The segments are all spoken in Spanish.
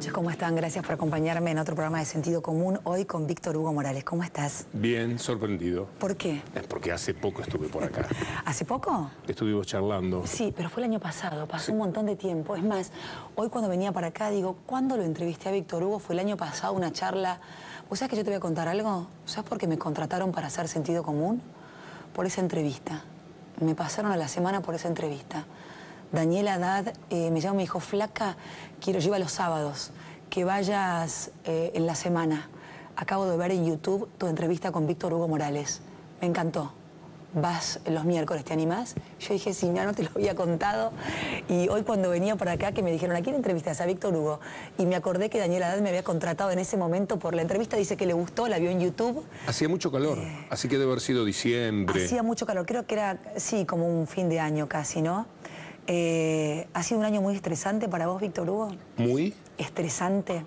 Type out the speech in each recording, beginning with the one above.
noches, ¿cómo están? Gracias por acompañarme en otro programa de Sentido Común, hoy con Víctor Hugo Morales. ¿Cómo estás? Bien, sorprendido. ¿Por qué? Porque hace poco estuve por acá. ¿Hace poco? Estuvimos charlando. Sí, pero fue el año pasado, pasó un montón de tiempo. Es más, hoy cuando venía para acá, digo, ¿cuándo lo entrevisté a Víctor Hugo? Fue el año pasado, una charla. ¿Vos sabés que yo te voy a contar algo? ¿Sabés por qué me contrataron para hacer Sentido Común? Por esa entrevista. Me pasaron a la semana por esa entrevista. Daniela Haddad me llama y me dijo, flaca, yo iba los sábados, que vayas en la semana. Acabo de ver en YouTube tu entrevista con Víctor Hugo Morales. Me encantó. Vas los miércoles, ¿te animás? Yo dije, sí, no te lo había contado. Y hoy cuando venía por acá, que me dijeron, ¿a quién entrevistas? A Víctor Hugo. Y me acordé que Daniela Haddad me había contratado en ese momento por la entrevista. Dice que le gustó, la vio en YouTube. Hacía mucho calor, así que debe haber sido diciembre. Hacía mucho calor, creo que era, sí, como un fin de año casi, ¿no? ¿Ha sido un año muy estresante para vos, Víctor Hugo? ¿Muy? ¿Estresante?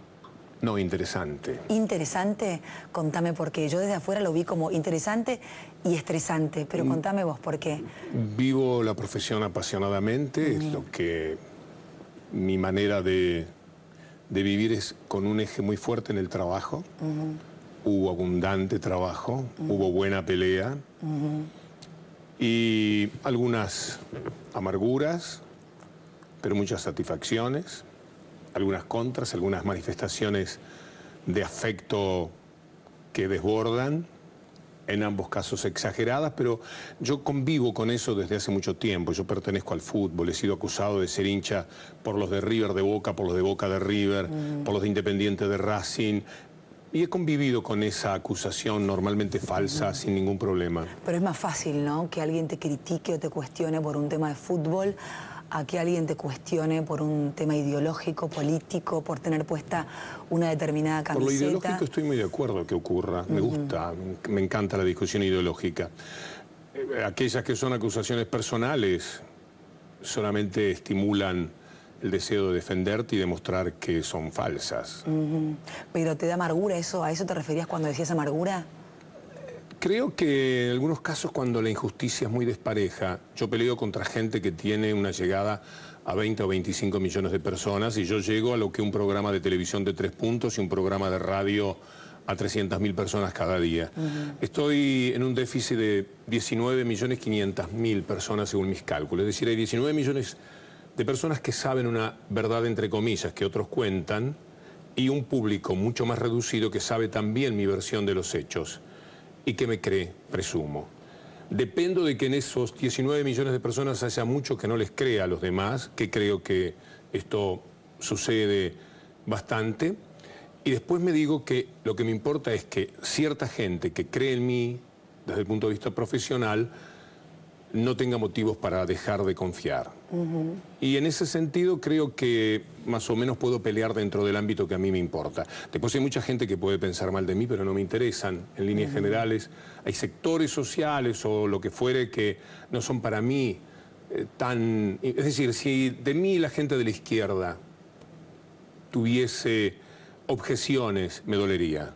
No, interesante. ¿Interesante? Contame por qué. Yo desde afuera lo vi como interesante y estresante, pero contame vos por qué. Vivo la profesión apasionadamente, es lo que mi manera de vivir es con un eje muy fuerte en el trabajo. Hubo abundante trabajo, hubo buena pelea. Y algunas amarguras, pero muchas satisfacciones, algunas contras, algunas manifestaciones de afecto que desbordan, en ambos casos exageradas, pero yo convivo con eso desde hace mucho tiempo. Yo pertenezco al fútbol, he sido acusado de ser hincha por los de River de Boca, por los de Boca de River, por los de Independiente de Racing. Y he convivido con esa acusación normalmente falsa sin ningún problema. Pero es más fácil, ¿no?, que alguien te critique o te cuestione por un tema de fútbol a que alguien te cuestione por un tema ideológico, político, por tener puesta una determinada camiseta. Por lo ideológico estoy muy de acuerdo que ocurra. Me gusta, me encanta la discusión ideológica. Aquellas que son acusaciones personales solamente estimulan el deseo de defenderte y demostrar que son falsas. ¿Pero te da amargura eso? ¿A eso te referías cuando decías amargura? Creo que en algunos casos cuando la injusticia es muy despareja, yo peleo contra gente que tiene una llegada a 20 o 25 millones de personas y yo llego a lo que un programa de televisión de 3 puntos y un programa de radio a 300.000 personas cada día. Estoy en un déficit de 19.500.000 personas según mis cálculos, es decir, hay 19 millones de personas que saben una verdad entre comillas que otros cuentan y un público mucho más reducido que sabe también mi versión de los hechos y que me cree, presumo. Dependo de que en esos 19 millones de personas haya mucho que no les crea a los demás, que creo que esto sucede bastante, y después me digo que lo que me importa es que cierta gente que cree en mí desde el punto de vista profesional no tenga motivos para dejar de confiar. Y en ese sentido creo que más o menos puedo pelear dentro del ámbito que a mí me importa. Después hay mucha gente que puede pensar mal de mí, pero no me interesan. En líneas generales hay sectores sociales o lo que fuere que no son para mí tan... Es decir, si de mí la gente de la izquierda tuviese objeciones, me dolería.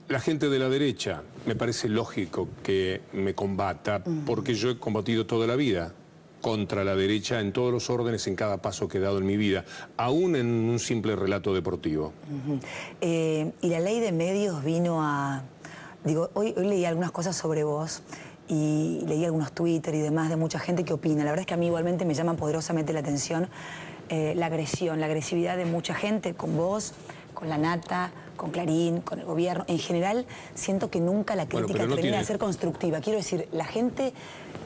La gente de la derecha, me parece lógico que me combata, porque yo he combatido toda la vida contra la derecha en todos los órdenes, en cada paso que he dado en mi vida, aún en un simple relato deportivo. Y la ley de medios vino a... Digo, hoy leí algunas cosas sobre vos y leí algunos Twitter y demás de mucha gente que opina. La verdad es que a mí igualmente me llama poderosamente la atención la agresión, la agresividad de mucha gente con vos, con la Nata, con Clarín, con el gobierno. En general, siento que nunca la crítica termina de ser constructiva. Quiero decir, la gente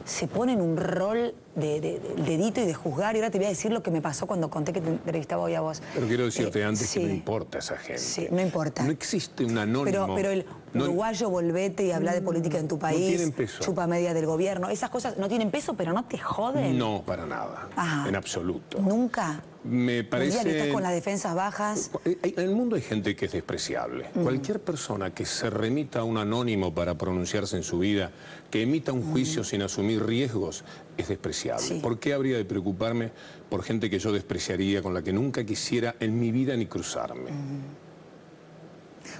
se pone en un rol de dedito y de juzgar. Y ahora te voy a decir lo que me pasó cuando conté que te entrevistaba hoy a vos. Pero quiero decirte antes que no importa esa gente. Sí, no importa. No existe un anónimo. Pero el uruguayo, volvete y habla de política en tu país. No tienen peso. Chupa media del gobierno. Esas cosas no tienen peso, pero no te joden. No, para nada. En absoluto. ¿Nunca? Me parece... El día que estás con las defensas bajas... En el mundo hay gente que es despreciable. Cualquier persona que se remita a un anónimo para pronunciarse en su vida, que emita un juicio sin asumir riesgos, es despreciable. ¿Por qué habría de preocuparme por gente que yo despreciaría, con la que nunca quisiera en mi vida ni cruzarme?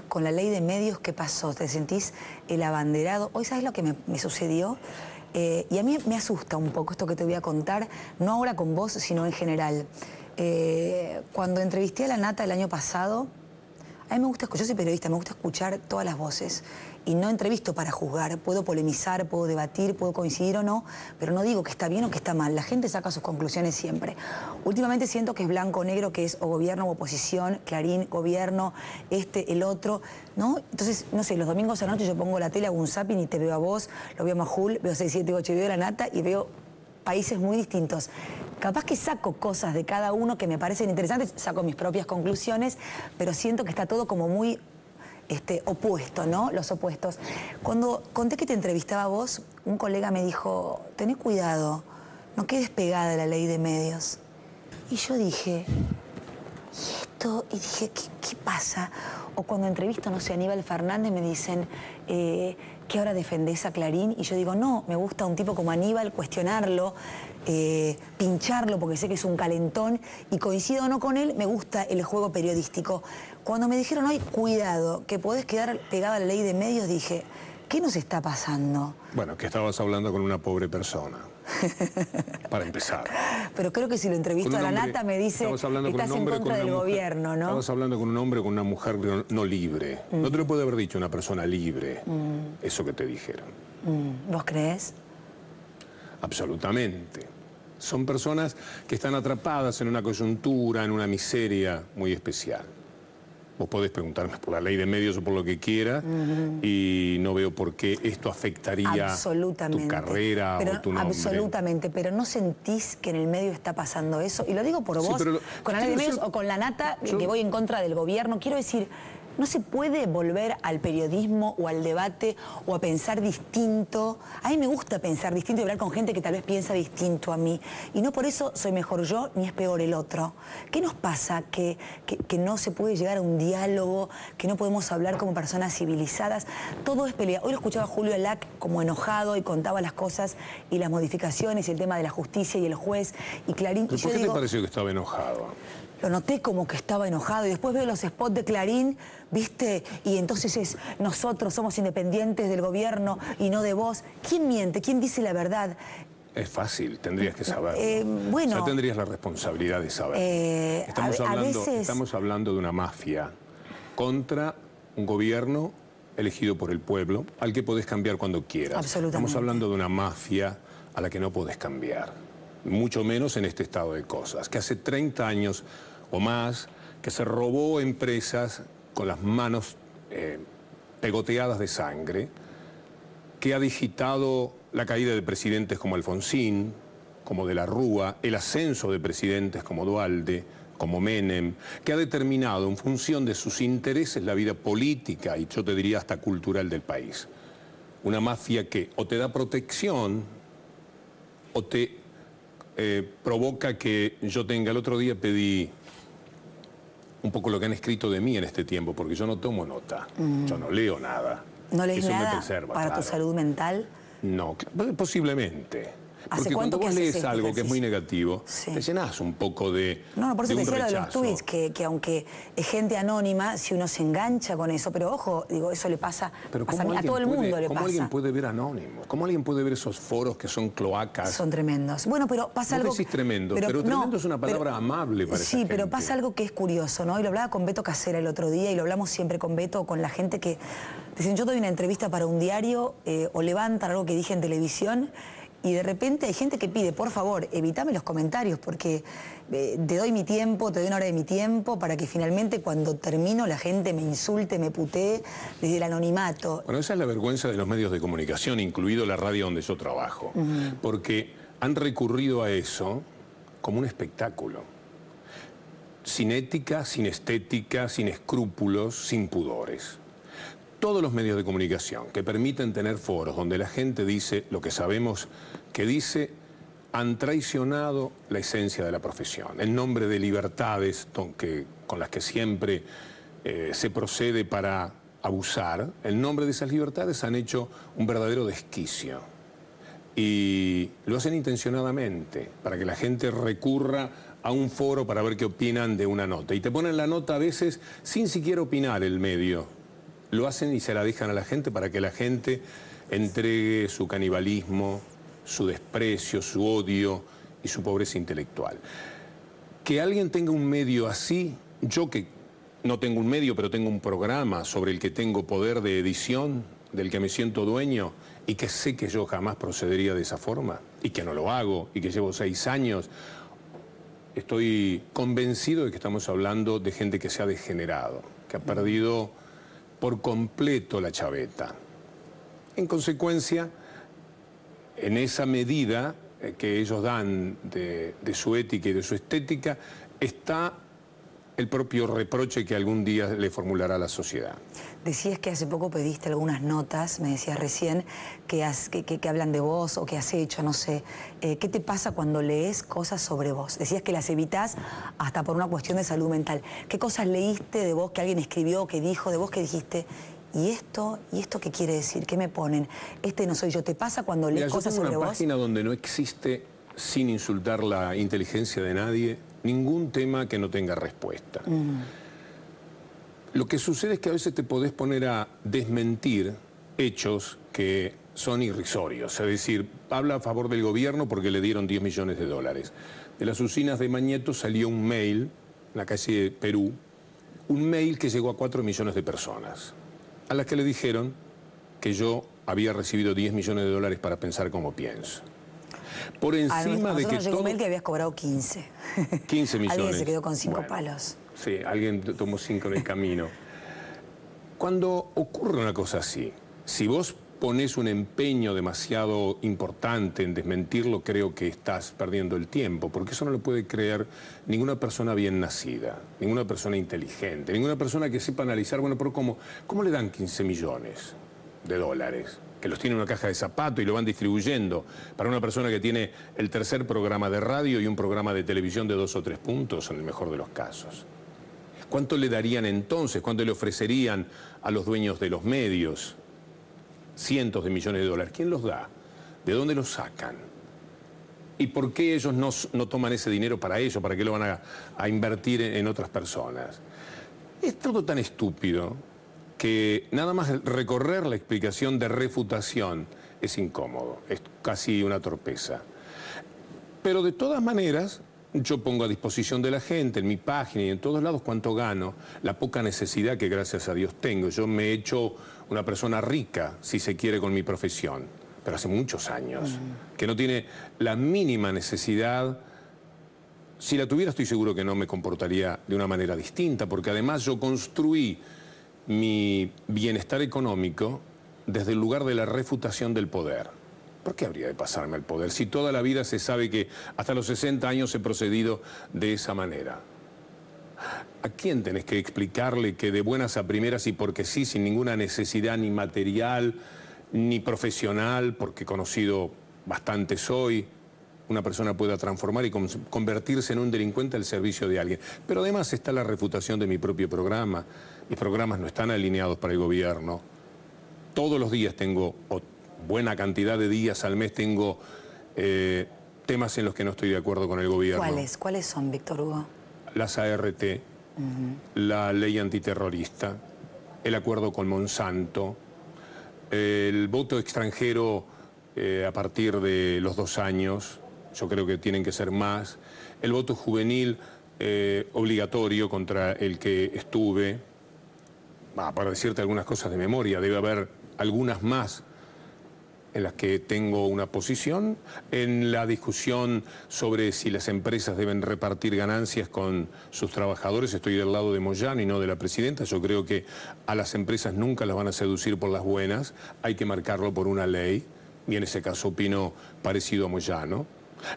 Con la ley de medios, ¿qué pasó? ¿Te sentís el abanderado? Hoy, ¿sabes lo que me sucedió? Y a mí me asusta un poco esto que te voy a contar, no ahora con vos, sino en general. Cuando entrevisté a la Nata el año pasado, a mí me gusta escuchar, yo soy periodista, me gusta escuchar todas las voces. Y no entrevisto para juzgar, puedo polemizar, puedo debatir, puedo coincidir o no, pero no digo que está bien o que está mal, la gente saca sus conclusiones siempre. Últimamente siento que es blanco o negro, que es o gobierno o oposición, Clarín, gobierno, el otro, ¿no? Entonces, no sé, los domingos a la noche yo pongo la tele, hago un zapping y te veo a vos, lo veo a Majul, veo 678, veo a la Nata y veo países muy distintos. Capaz que saco cosas de cada uno que me parecen interesantes, saco mis propias conclusiones, pero siento que está todo como muy opuesto, ¿no? Los opuestos. Cuando conté que te entrevistaba a vos, un colega me dijo, tené cuidado, no quedes pegada a la ley de medios. Y yo dije, ¿y esto? Y dije, ¿qué pasa? O cuando entrevisto, no sé, a Aníbal Fernández me dicen, ¿qué ahora defendés a Clarín? Y yo digo, no, me gusta un tipo como Aníbal, cuestionarlo, pincharlo porque sé que es un calentón y coincido o no con él, me gusta el juego periodístico. Cuando me dijeron, ay, cuidado, que podés quedar pegado a la ley de medios, dije, ¿qué nos está pasando? Bueno, que estabas hablando con una pobre persona, para empezar. Pero creo que si lo entrevisto a la Nata me dice, estás en contra del gobierno, ¿no? Estabas hablando con un hombre o con una mujer no libre. No te lo puede haber dicho una persona libre, eso que te dijeron. ¿Vos crees? Absolutamente. Son personas que están atrapadas en una coyuntura, en una miseria muy especial. Vos podés preguntarme por la ley de medios o por lo que quieras y no veo por qué esto afectaría tu carrera o tu nombre. Absolutamente, pero ¿no sentís que en el medio está pasando eso? Y lo digo por vos, con la ley de medios o con la Nata, que voy en contra del gobierno. Quiero decir, ¿no se puede volver al periodismo o al debate o a pensar distinto? A mí me gusta pensar distinto y hablar con gente que tal vez piensa distinto a mí. Y no por eso soy mejor yo ni es peor el otro. ¿Qué nos pasa? Que no se puede llegar a un diálogo, que no podemos hablar como personas civilizadas. Todo es pelea. Hoy lo escuchaba a Julio Alac como enojado y contaba las cosas y las modificaciones y el tema de la justicia y el juez y Clarín. ¿Por qué te pareció que estaba enojado? Lo noté como que estaba enojado y después veo los spots de Clarín, ¿viste? Y entonces es, nosotros somos independientes del gobierno y no de vos. ¿Quién miente? ¿Quién dice la verdad? Es fácil, tendrías que saberlo. Bueno, ya tendrías la responsabilidad de saberlo. Estamos hablando de una mafia contra un gobierno elegido por el pueblo, al que podés cambiar cuando quieras. Absolutamente. Estamos hablando de una mafia a la que no podés cambiar. Mucho menos en este estado de cosas, que hace 30 años o más que se robó empresas con las manos pegoteadas de sangre, que ha digitado la caída de presidentes como Alfonsín, como de la Rúa, el ascenso de presidentes como Duhalde, como Menem, que ha determinado en función de sus intereses la vida política y yo te diría hasta cultural del país. Una mafia que o te da protección o te provoca que yo tenga. El otro día pedí un poco lo que han escrito de mí en este tiempo, porque yo no tomo nota, yo no leo nada. ¿No lees Eso nada me preserva, para tu salud mental? No, posiblemente. Porque cuando vos lees algo que es muy negativo, te llenás un poco de No, por eso te decía lo de los rechazo. tweets, que aunque es gente anónima, si uno se engancha con eso, pero ojo, digo, eso le pasa, a todo el mundo le pasa. ¿Cómo alguien puede ver anónimos? ¿Cómo alguien puede ver esos foros que son cloacas? Son tremendos. Bueno, pero pasa algo... Vos decís tremendo, pero tremendo es una palabra amable para esa gente. Sí, pero pasa algo que es curioso, ¿no? Y lo hablaba con Beto Casera el otro día, y lo hablamos siempre con Beto, con la gente que... Dicen, yo doy una entrevista para un diario, o levantan algo que dije en televisión, y de repente hay gente que pide, por favor, evítame los comentarios, porque te doy mi tiempo, te doy una hora de mi tiempo, para que finalmente cuando termino la gente me insulte, me putee desde el anonimato. Bueno, esa es la vergüenza de los medios de comunicación, incluido la radio donde yo trabajo, porque han recurrido a eso como un espectáculo. Sin ética, sin estética, sin escrúpulos, sin pudores. Todos los medios de comunicación que permiten tener foros donde la gente dice lo que sabemos que dice, han traicionado la esencia de la profesión, en nombre de libertades con las que siempre se procede para abusar. En nombre de esas libertades han hecho un verdadero desquicio y lo hacen intencionadamente para que la gente recurra a un foro para ver qué opinan de una nota. Y te ponen la nota a veces sin siquiera opinar el medio. Lo hacen y se la dejan a la gente para que la gente entregue su canibalismo, su desprecio, su odio y su pobreza intelectual. Que alguien tenga un medio así, yo que no tengo un medio, pero tengo un programa sobre el que tengo poder de edición, del que me siento dueño, y que sé que yo jamás procedería de esa forma, y que no lo hago, y que llevo 6 años, estoy convencido de que estamos hablando de gente que se ha degenerado, que ha perdido por completo la chaveta. En consecuencia, en esa medida que ellos dan de su ética y de su estética, está el propio reproche que algún día le formulará la sociedad. Decías que hace poco pediste algunas notas, me decías recién, que hablan de vos o que has hecho, no sé. ¿Qué te pasa cuando lees cosas sobre vos? Decías que las evitás hasta por una cuestión de salud mental. ¿Qué cosas leíste de vos que alguien escribió, que dijo, de vos que dijiste? ¿Y esto qué quiere decir? ¿Qué me ponen? Este no soy yo. ¿Te pasa cuando lees cosas sobre vos? Yo tengo una página donde no existe, sin insultar la inteligencia de nadie, ningún tema que no tenga respuesta. Lo que sucede es que a veces te podés poner a desmentir hechos que son irrisorios. Es decir, habla a favor del gobierno porque le dieron 10 millones de dólares. De las usinas de Mañeto salió un mail, en la calle Perú, un mail que llegó a 4 millones de personas, a las que le dijeron que yo había recibido 10 millones de dólares para pensar como pienso. Por encima de que llegó un mail que habías cobrado 15. 15 millones. Alguien se quedó con 5 palos. Sí, alguien tomó 5 en el camino. Cuando ocurre una cosa así, si vos pones un empeño demasiado importante en desmentirlo, creo que estás perdiendo el tiempo, porque eso no lo puede creer ninguna persona bien nacida, ninguna persona inteligente, ninguna persona que sepa analizar, bueno, pero ¿cómo le dan 15 millones de dólares? Que los tiene en una caja de zapato y lo van distribuyendo para una persona que tiene el tercer programa de radio y un programa de televisión de 2 o 3 puntos, en el mejor de los casos. ¿Cuánto le darían entonces? ¿Cuánto le ofrecerían a los dueños de los medios? Cientos de millones de dólares. ¿Quién los da? ¿De dónde los sacan? ¿Y por qué ellos no toman ese dinero para ellos? ¿Para qué lo van a invertir en otras personas? Es todo tan estúpido que nada más recorrer la explicación de refutación es incómodo, es casi una torpeza. Pero de todas maneras, yo pongo a disposición de la gente, en mi página y en todos lados, cuánto gano, la poca necesidad que gracias a Dios tengo. Yo me he hecho una persona rica, si se quiere, con mi profesión, pero hace muchos años, que no tiene la mínima necesidad. Si la tuviera, estoy seguro que no me comportaría de una manera distinta, porque además yo construí mi bienestar económico desde el lugar de la refutación del poder. ¿Por qué habría de pasarme el poder si toda la vida se sabe que hasta los 60 años he procedido de esa manera? ¿A quién tenés que explicarle que de buenas a primeras y porque sí, sin ninguna necesidad ni material ni profesional, porque conocido bastante soy, una persona pueda transformar y convertirse en un delincuente al servicio de alguien? Pero además está la refutación de mi propio programa. Mis programas no están alineados para el gobierno. Todos los días tengo, o buena cantidad de días al mes, tengo temas en los que no estoy de acuerdo con el gobierno. ¿Cuáles? ¿Cuáles son, Víctor Hugo? Las ART, la ley antiterrorista, el acuerdo con Monsanto, el voto extranjero a partir de los 2 años, yo creo que tienen que ser más, el voto juvenil obligatorio contra el que estuve, para decirte algunas cosas de memoria, debe haber algunas más en las que tengo una posición, en la discusión sobre si las empresas deben repartir ganancias con sus trabajadores, estoy del lado de Moyano y no de la presidenta. Yo creo que a las empresas nunca las van a seducir por las buenas, hay que marcarlo por una ley, y en ese caso opino parecido a Moyano.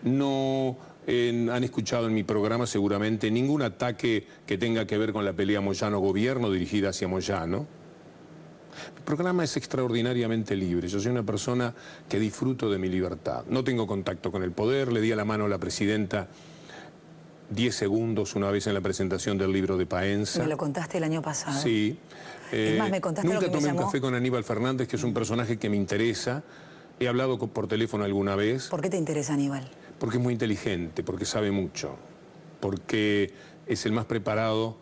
No han escuchado en mi programa seguramente ningún ataque que tenga que ver con la pelea Moyano-Gobierno dirigida hacia Moyano. El programa es extraordinariamente libre. Yo soy una persona que disfruto de mi libertad. No tengo contacto con el poder. Le di a la mano a la presidenta 10 segundos una vez en la presentación del libro de Paenza. Me lo contaste el año pasado. Sí. Es más, me contaste nunca lo que me tomé llamó... un café con Aníbal Fernández, que es un personaje que me interesa. He hablado por teléfono alguna vez. ¿Por qué te interesa Aníbal? Porque es muy inteligente, porque sabe mucho, porque es el más preparado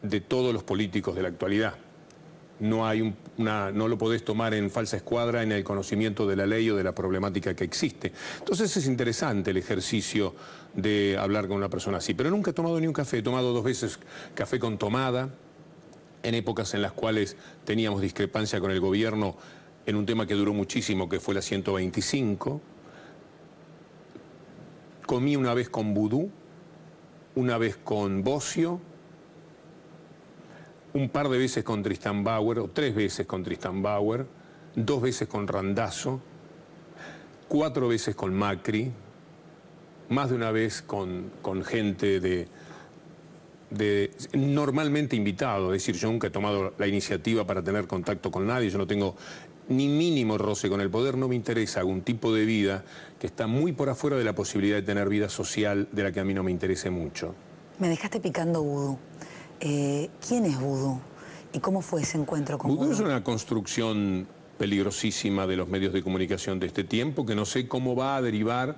de todos los políticos de la actualidad. No hay un no lo podés tomar en falsa escuadra en el conocimiento de la ley o de la problemática que existe. Entonces es interesante el ejercicio de hablar con una persona así. Pero nunca he tomado ni un café, he tomado 2 veces café con tomada, en épocas en las cuales teníamos discrepancia con el gobierno en un tema que duró muchísimo, que fue la 125. Comí una vez con Vudú, una vez con Bocio, un par de veces con Tristan Bauer, o 3 veces con Tristan Bauer, 2 veces con Randazzo, 4 veces con Macri, más de una vez con gente normalmente invitado, es decir, yo nunca he tomado la iniciativa para tener contacto con nadie, yo no tengo ni mínimo roce con el poder, no me interesa algún tipo de vida que está muy por afuera de la posibilidad de tener vida social de la que a mí no me interese mucho. Me dejaste picando Vudú. ¿Quién es Vudú? ¿Y cómo fue ese encuentro con Vudú? Vudú es una construcción peligrosísima de los medios de comunicación de este tiempo, que no sé cómo va a derivar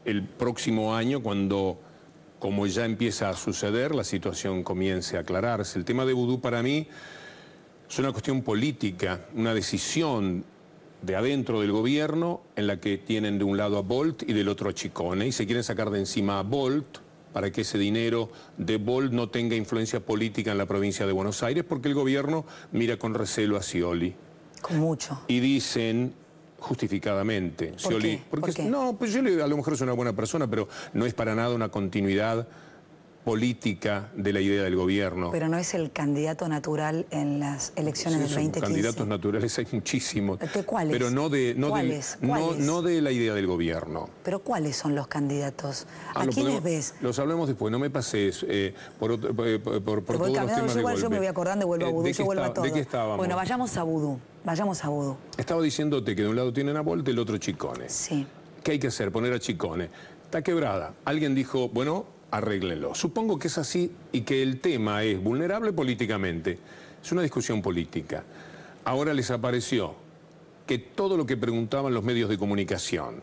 el próximo año cuando, como ya empieza a suceder, la situación comience a aclararse. El tema de Vudú para mí es una cuestión política, una decisión de adentro del gobierno en la que tienen de un lado a Bolt y del otro a Ciccone, y se quieren sacar de encima a Bolt para que ese dinero de Bolt no tenga influencia política en la provincia de Buenos Aires, porque el gobierno mira con recelo a Scioli. Con mucho. Y dicen, justificadamente, ¿Por Scioli, qué? porque ¿Por qué? no, pues Scioli a lo mejor es una buena persona, pero no es para nada una continuidad política de la idea del gobierno. Pero no es el candidato natural en las elecciones del 2015. Candidatos naturales hay muchísimos. ¿Cuáles? Pero no de la idea del gobierno. ¿Pero cuáles son los candidatos? ¿A quiénes ves? Los hablemos después, no me pases por todos los temas de golpe. Yo me voy acordando y vuelvo a Vudú, yo vuelvo a todo. ¿De qué estábamos? Bueno, vayamos a Vudú, vayamos a Vudú. Estaba diciéndote que de un lado tienen a Bolt, del otro Ciccone. Sí. ¿Qué hay que hacer? Poner a Ciccone. Está quebrada. Alguien dijo, bueno, arréglenlo. Supongo que es así y que el tema es vulnerable políticamente. Es una discusión política. Ahora les apareció que todo lo que preguntaban los medios de comunicación,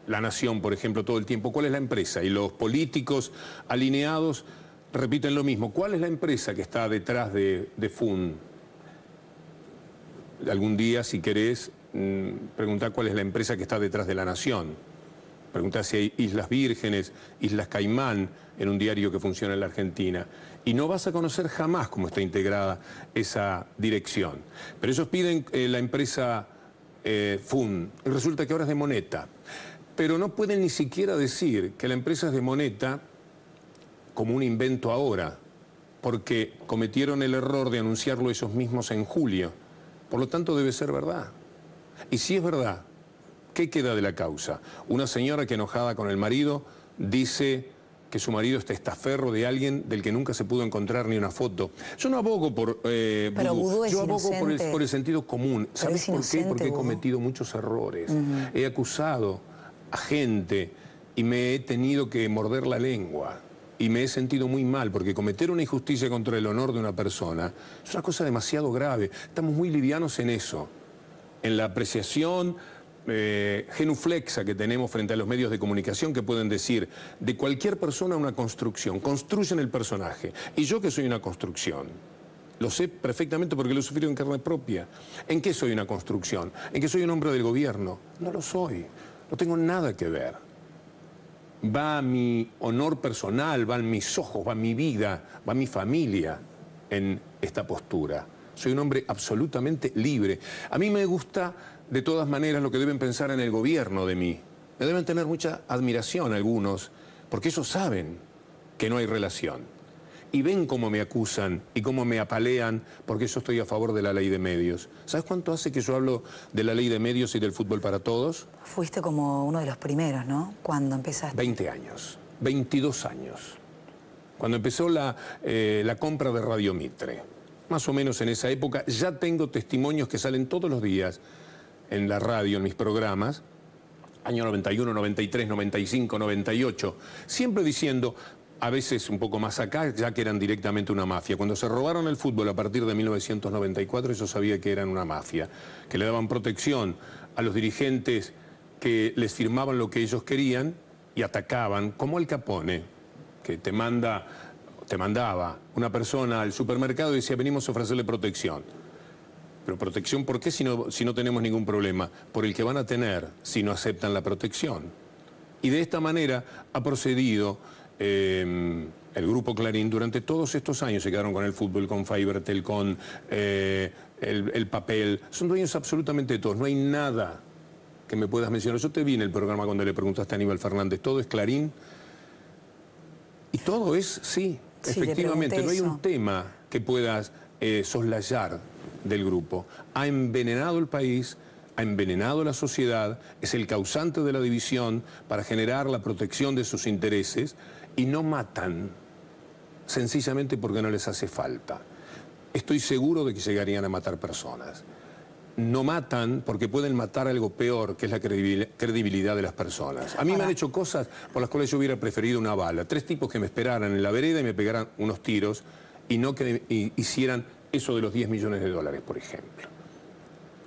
La Nación, por ejemplo, todo el tiempo, ¿cuál es la empresa? Y los políticos alineados repiten lo mismo. ¿Cuál es la empresa que está detrás de FUN? Algún día, si querés, preguntá cuál es la empresa que está detrás de La Nación. Preguntá si hay Islas Vírgenes, Islas Caimán, en un diario que funciona en la Argentina. Y no vas a conocer jamás cómo está integrada esa dirección. Pero ellos piden la empresa FUN, y resulta que ahora es de Moneta. Pero no pueden ni siquiera decir que la empresa es de Moneta como un invento ahora, porque cometieron el error de anunciarlo ellos mismos en julio. Por lo tanto, debe ser verdad. Y si es verdad, ¿qué queda de la causa? Una señora que, enojada con el marido, dice que su marido es testaferro de alguien del que nunca se pudo encontrar ni una foto. Yo no abogo por Vudú, yo abogo por el sentido común. ¿Sabes por qué? Porque he cometido muchos errores. He acusado a gente y me he tenido que morder la lengua. Y me he sentido muy mal, porque cometer una injusticia contra el honor de una persona es una cosa demasiado grave. Estamos muy livianos en eso, en la apreciación genuflexa que tenemos frente a los medios de comunicación, que pueden decir de cualquier persona una construcción, construyen el personaje. Y yo, que soy una construcción, lo sé perfectamente porque lo he sufrido en carne propia. ¿En qué soy una construcción? ¿En qué soy un hombre del gobierno? No lo soy, no tengo nada que ver. Va mi honor personal, van mis ojos, va mi vida, va mi familia en esta postura. Soy un hombre absolutamente libre. A mí me gusta, de todas maneras, lo que deben pensar en el gobierno de mí. Me deben tener mucha admiración algunos, porque ellos saben que no hay relación. Y ven cómo me acusan y cómo me apalean, porque yo estoy a favor de la ley de medios. ¿Sabes cuánto hace que yo hablo de la ley de medios y del fútbol para todos? Fuiste como uno de los primeros, ¿no? Cuando empezaste. 20 años, 22 años. Cuando empezó la compra de Radio Mitre. Más o menos en esa época, ya tengo testimonios que salen todos los días en la radio, en mis programas, año 91, 93, 95, 98, siempre diciendo, a veces un poco más acá, ya que eran directamente una mafia. Cuando se robaron el fútbol a partir de 1994, yo sabía que eran una mafia, que le daban protección a los dirigentes que les firmaban lo que ellos querían y atacaban, como Al Capone, que te mandaba una persona al supermercado y decía, venimos a ofrecerle protección. Pero protección, ¿por qué si no tenemos ningún problema? Por el que van a tener si no aceptan la protección. Y de esta manera ha procedido el Grupo Clarín durante todos estos años. Se quedaron con el fútbol, con Fivertel, con el papel. Son dueños absolutamente de todos. No hay nada que me puedas mencionar. Yo te vi en el programa cuando le preguntaste a Aníbal Fernández. ¿Todo es Clarín? Y todo es, sí, efectivamente. No hay un tema que puedas soslayar del grupo. Ha envenenado el país, ha envenenado la sociedad, es el causante de la división para generar la protección de sus intereses y no matan sencillamente porque no les hace falta. Estoy seguro de que llegarían a matar personas. No matan porque pueden matar algo peor, que es la credibilidad de las personas. A mí me han hecho cosas por las cuales yo hubiera preferido una bala. 3 tipos que me esperaran en la vereda y me pegaran unos tiros y no que hicieran eso de los 10 millones de dólares, por ejemplo.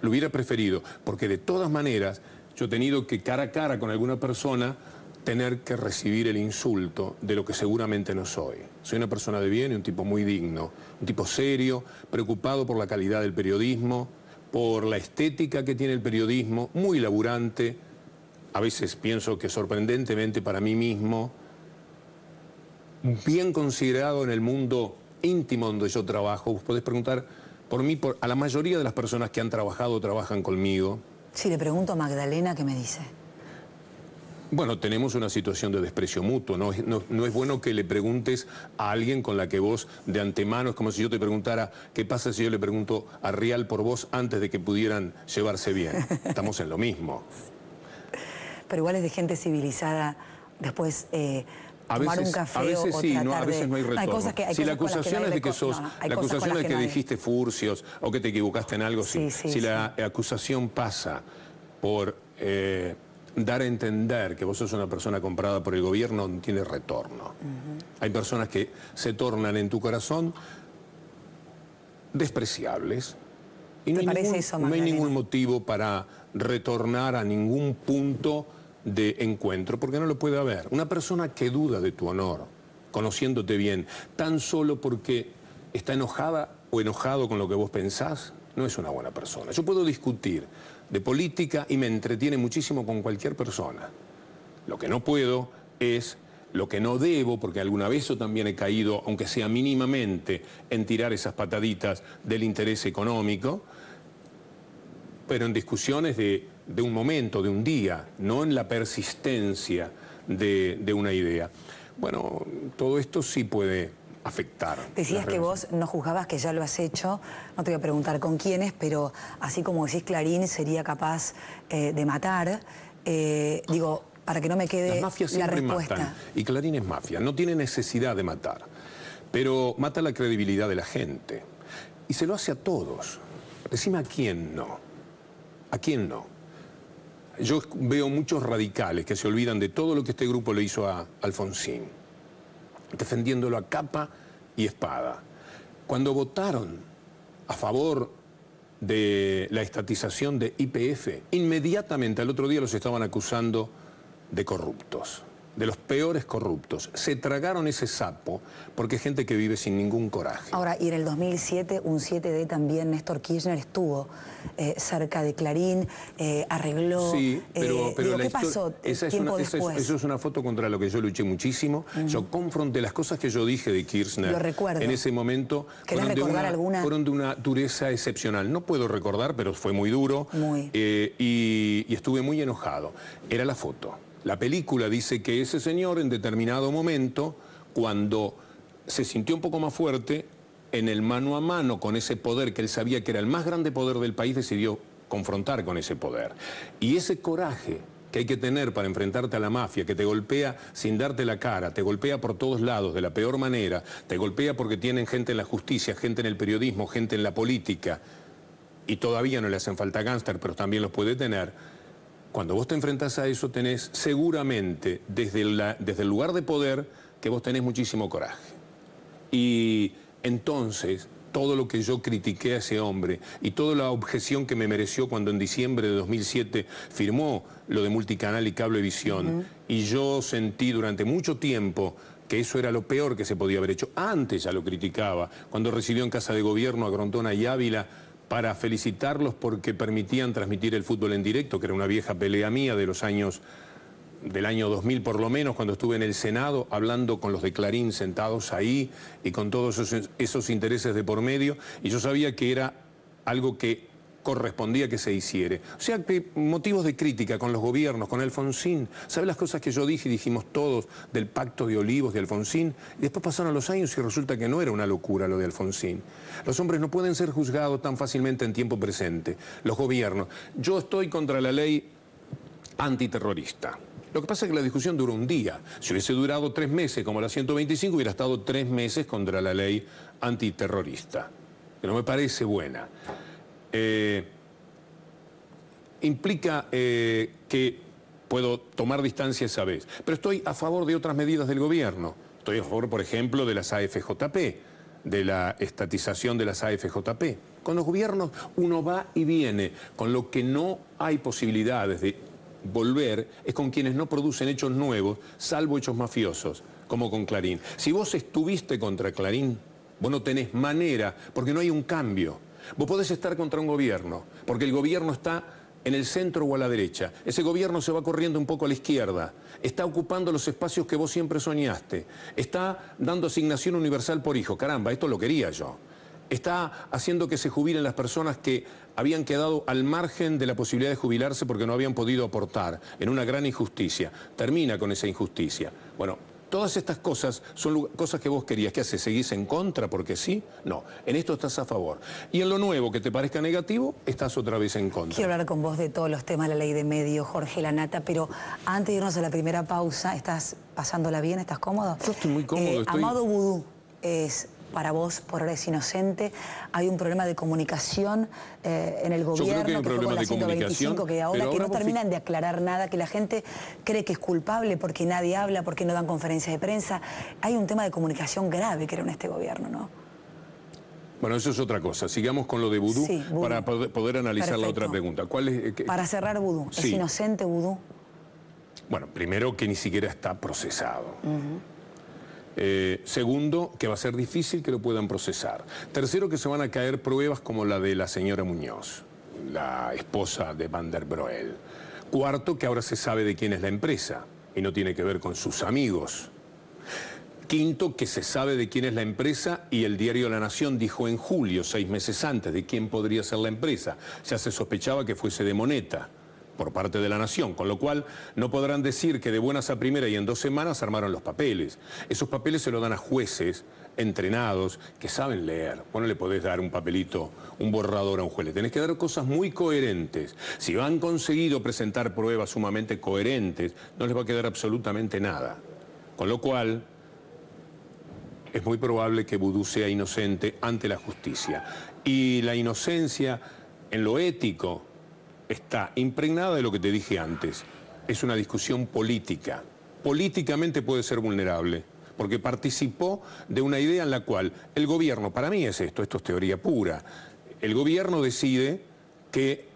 Lo hubiera preferido, porque de todas maneras yo he tenido que cara a cara con alguna persona tener que recibir el insulto de lo que seguramente no soy. Soy una persona de bien y un tipo muy digno, un tipo serio, preocupado por la calidad del periodismo, por la estética que tiene el periodismo, muy laburante, a veces pienso que sorprendentemente para mí mismo, bien considerado en el mundo íntimo donde yo trabajo. Vos podés preguntar por mí, a la mayoría de las personas que han trabajado o trabajan conmigo. Si le pregunto a Magdalena, ¿qué me dice? Bueno, tenemos una situación de desprecio mutuo. No es bueno que le preguntes a alguien con la que vos de antemano, es como si yo te preguntara qué pasa si yo le pregunto a Rial por vos antes de que pudieran llevarse bien. Estamos en lo mismo. Pero igual es de gente civilizada después tomar un café a veces o sí, tratar a veces no hay retorno. Si la acusación es de que sos, la acusación es que dijiste furcios o que te equivocaste en algo, sí. Si la acusación pasa por dar a entender que vos sos una persona comprada por el gobierno, no tiene retorno. Hay personas que se tornan en tu corazón despreciables. Y no hay ningún motivo para retornar a ningún punto de encuentro, porque no lo puede haber. Una persona que duda de tu honor, conociéndote bien, tan solo porque está enojada o enojado con lo que vos pensás, no es una buena persona. Yo puedo discutir de política y me entretiene muchísimo con cualquier persona. Lo que no puedo es, lo que no debo, porque alguna vez yo también he caído, aunque sea mínimamente, en tirar esas pataditas del interés económico, pero en discusiones de un momento, de un día, no en la persistencia de una idea. Bueno, todo esto sí puede afectar. Decías que vos no juzgabas, que ya lo has hecho, no te voy a preguntar con quiénes, pero así como decís Clarín sería capaz de matar, digo, para que no me quede la respuesta. Las mafias siempre matan, y Clarín es mafia, no tiene necesidad de matar, pero mata la credibilidad de la gente, y se lo hace a todos. Decime a quién no, a quién no. Yo veo muchos radicales que se olvidan de todo lo que este grupo le hizo a Alfonsín, defendiéndolo a capa y espada. Cuando votaron a favor de la estatización de YPF, inmediatamente al otro día los estaban acusando de corruptos, de los peores corruptos. Se tragaron ese sapo porque hay gente que vive sin ningún coraje. Ahora, y en el 2007, un 7D también, Néstor Kirchner estuvo cerca de Clarín, arregló... Sí, pero ¿qué pasó tiempo después? Eso es una foto contra lo que yo luché muchísimo. Yo confronté las cosas que yo dije de Kirchner en ese momento. ¿Querés recordar alguna? Fueron de una dureza excepcional. No puedo recordar, pero fue muy duro. Y estuve muy enojado. Era la foto. La película dice que ese señor en determinado momento, cuando se sintió un poco más fuerte, en el mano a mano con ese poder que él sabía que era el más grande poder del país, decidió confrontar con ese poder. Y ese coraje que hay que tener para enfrentarte a la mafia, que te golpea sin darte la cara, te golpea por todos lados de la peor manera, te golpea porque tienen gente en la justicia, gente en el periodismo, gente en la política, y todavía no le hacen falta gángster, pero también los puede tener. Cuando vos te enfrentás a eso, tenés seguramente, desde el lugar de poder, que vos tenés muchísimo coraje. Y entonces, todo lo que yo critiqué a ese hombre y toda la objeción que me mereció cuando en diciembre de 2007 firmó lo de Multicanal y Cablevisión, y yo sentí durante mucho tiempo que eso era lo peor que se podía haber hecho. Antes ya lo criticaba, cuando recibió en Casa de Gobierno a Grondona y Ávila, para felicitarlos porque permitían transmitir el fútbol en directo, que era una vieja pelea mía de los años... del año 2000 por lo menos, cuando estuve en el Senado hablando con los de Clarín sentados ahí y con todos esos intereses de por medio, y yo sabía que era algo que correspondía que se hiciera. O sea, que motivos de crítica con los gobiernos, con Alfonsín. ¿Sabe las cosas que yo dije y dijimos todos del Pacto de Olivos de Alfonsín? Y después pasaron los años y resulta que no era una locura lo de Alfonsín. Los hombres no pueden ser juzgados tan fácilmente en tiempo presente. Los gobiernos. Yo estoy contra la ley antiterrorista. Lo que pasa es que la discusión duró un día. Si hubiese durado 3 meses, como la 125, hubiera estado 3 meses contra la ley antiterrorista, que no me parece buena. Implica que puedo tomar distancia esa vez, pero estoy a favor de otras medidas del gobierno. Estoy a favor, por ejemplo, de las AFJP, de la estatización de las AFJP. Con los gobiernos uno va y viene, con lo que no hay posibilidades de volver es con quienes no producen hechos nuevos, salvo hechos mafiosos, como con Clarín. Si vos estuviste contra Clarín, vos no tenés manera, porque no hay un cambio. Vos podés estar contra un gobierno, porque el gobierno está en el centro o a la derecha. Ese gobierno se va corriendo un poco a la izquierda, está ocupando los espacios que vos siempre soñaste, está dando asignación universal por hijo. Caramba, esto lo quería yo. Está haciendo que se jubilen las personas que habían quedado al margen de la posibilidad de jubilarse porque no habían podido aportar, en una gran injusticia. Termina con esa injusticia. Bueno, todas estas cosas son cosas que vos querías. ¿Qué haces? ¿Seguís en contra porque sí? No, en esto estás a favor. Y en lo nuevo que te parezca negativo, estás otra vez en contra. Quiero hablar con vos de todos los temas de la ley de medios, Jorge Lanata, pero antes de irnos a la primera pausa, ¿estás pasándola bien? ¿Estás cómodo? Yo estoy muy cómodo. Amado Vudú es... para vos, por ahora es inocente. Hay un problema de comunicación en el gobierno. Yo creo que hay un problema de comunicación, que ahora que no terminan de aclarar nada, que la gente cree que es culpable porque nadie habla, porque no dan conferencias de prensa. Hay un tema de comunicación grave, creo, en este gobierno, ¿no? Bueno, eso es otra cosa. Sigamos con lo de Vudú, sí, Vudú. Para poder analizar la otra pregunta. ¿Cuál es, para cerrar Vudú, ¿es inocente Vudú? Bueno, primero que ni siquiera está procesado. Segundo, que va a ser difícil que lo puedan procesar. Tercero, que se van a caer pruebas como la de la señora Muñoz, la esposa de Van der Broel. Cuarto, que ahora se sabe de quién es la empresa y no tiene que ver con sus amigos. Quinto, que se sabe de quién es la empresa y el diario La Nación dijo en julio, 6 meses antes, de quién podría ser la empresa. Ya se sospechaba que fuese de Moneta por parte de La Nación, con lo cual no podrán decir que de buenas a primera y en 2 semanas armaron los papeles. Esos papeles se los dan a jueces entrenados que saben leer. Vos no le podés dar un papelito, un borrador a un juez, le tenés que dar cosas muy coherentes. Si han conseguido presentar pruebas sumamente coherentes, no les va a quedar absolutamente nada. Con lo cual, es muy probable que Vudú sea inocente ante la justicia. Y la inocencia en lo ético está impregnada de lo que te dije antes. Es una discusión política. Políticamente puede ser vulnerable, porque participó de una idea en la cual el gobierno, para mí es esto es teoría pura, el gobierno decide que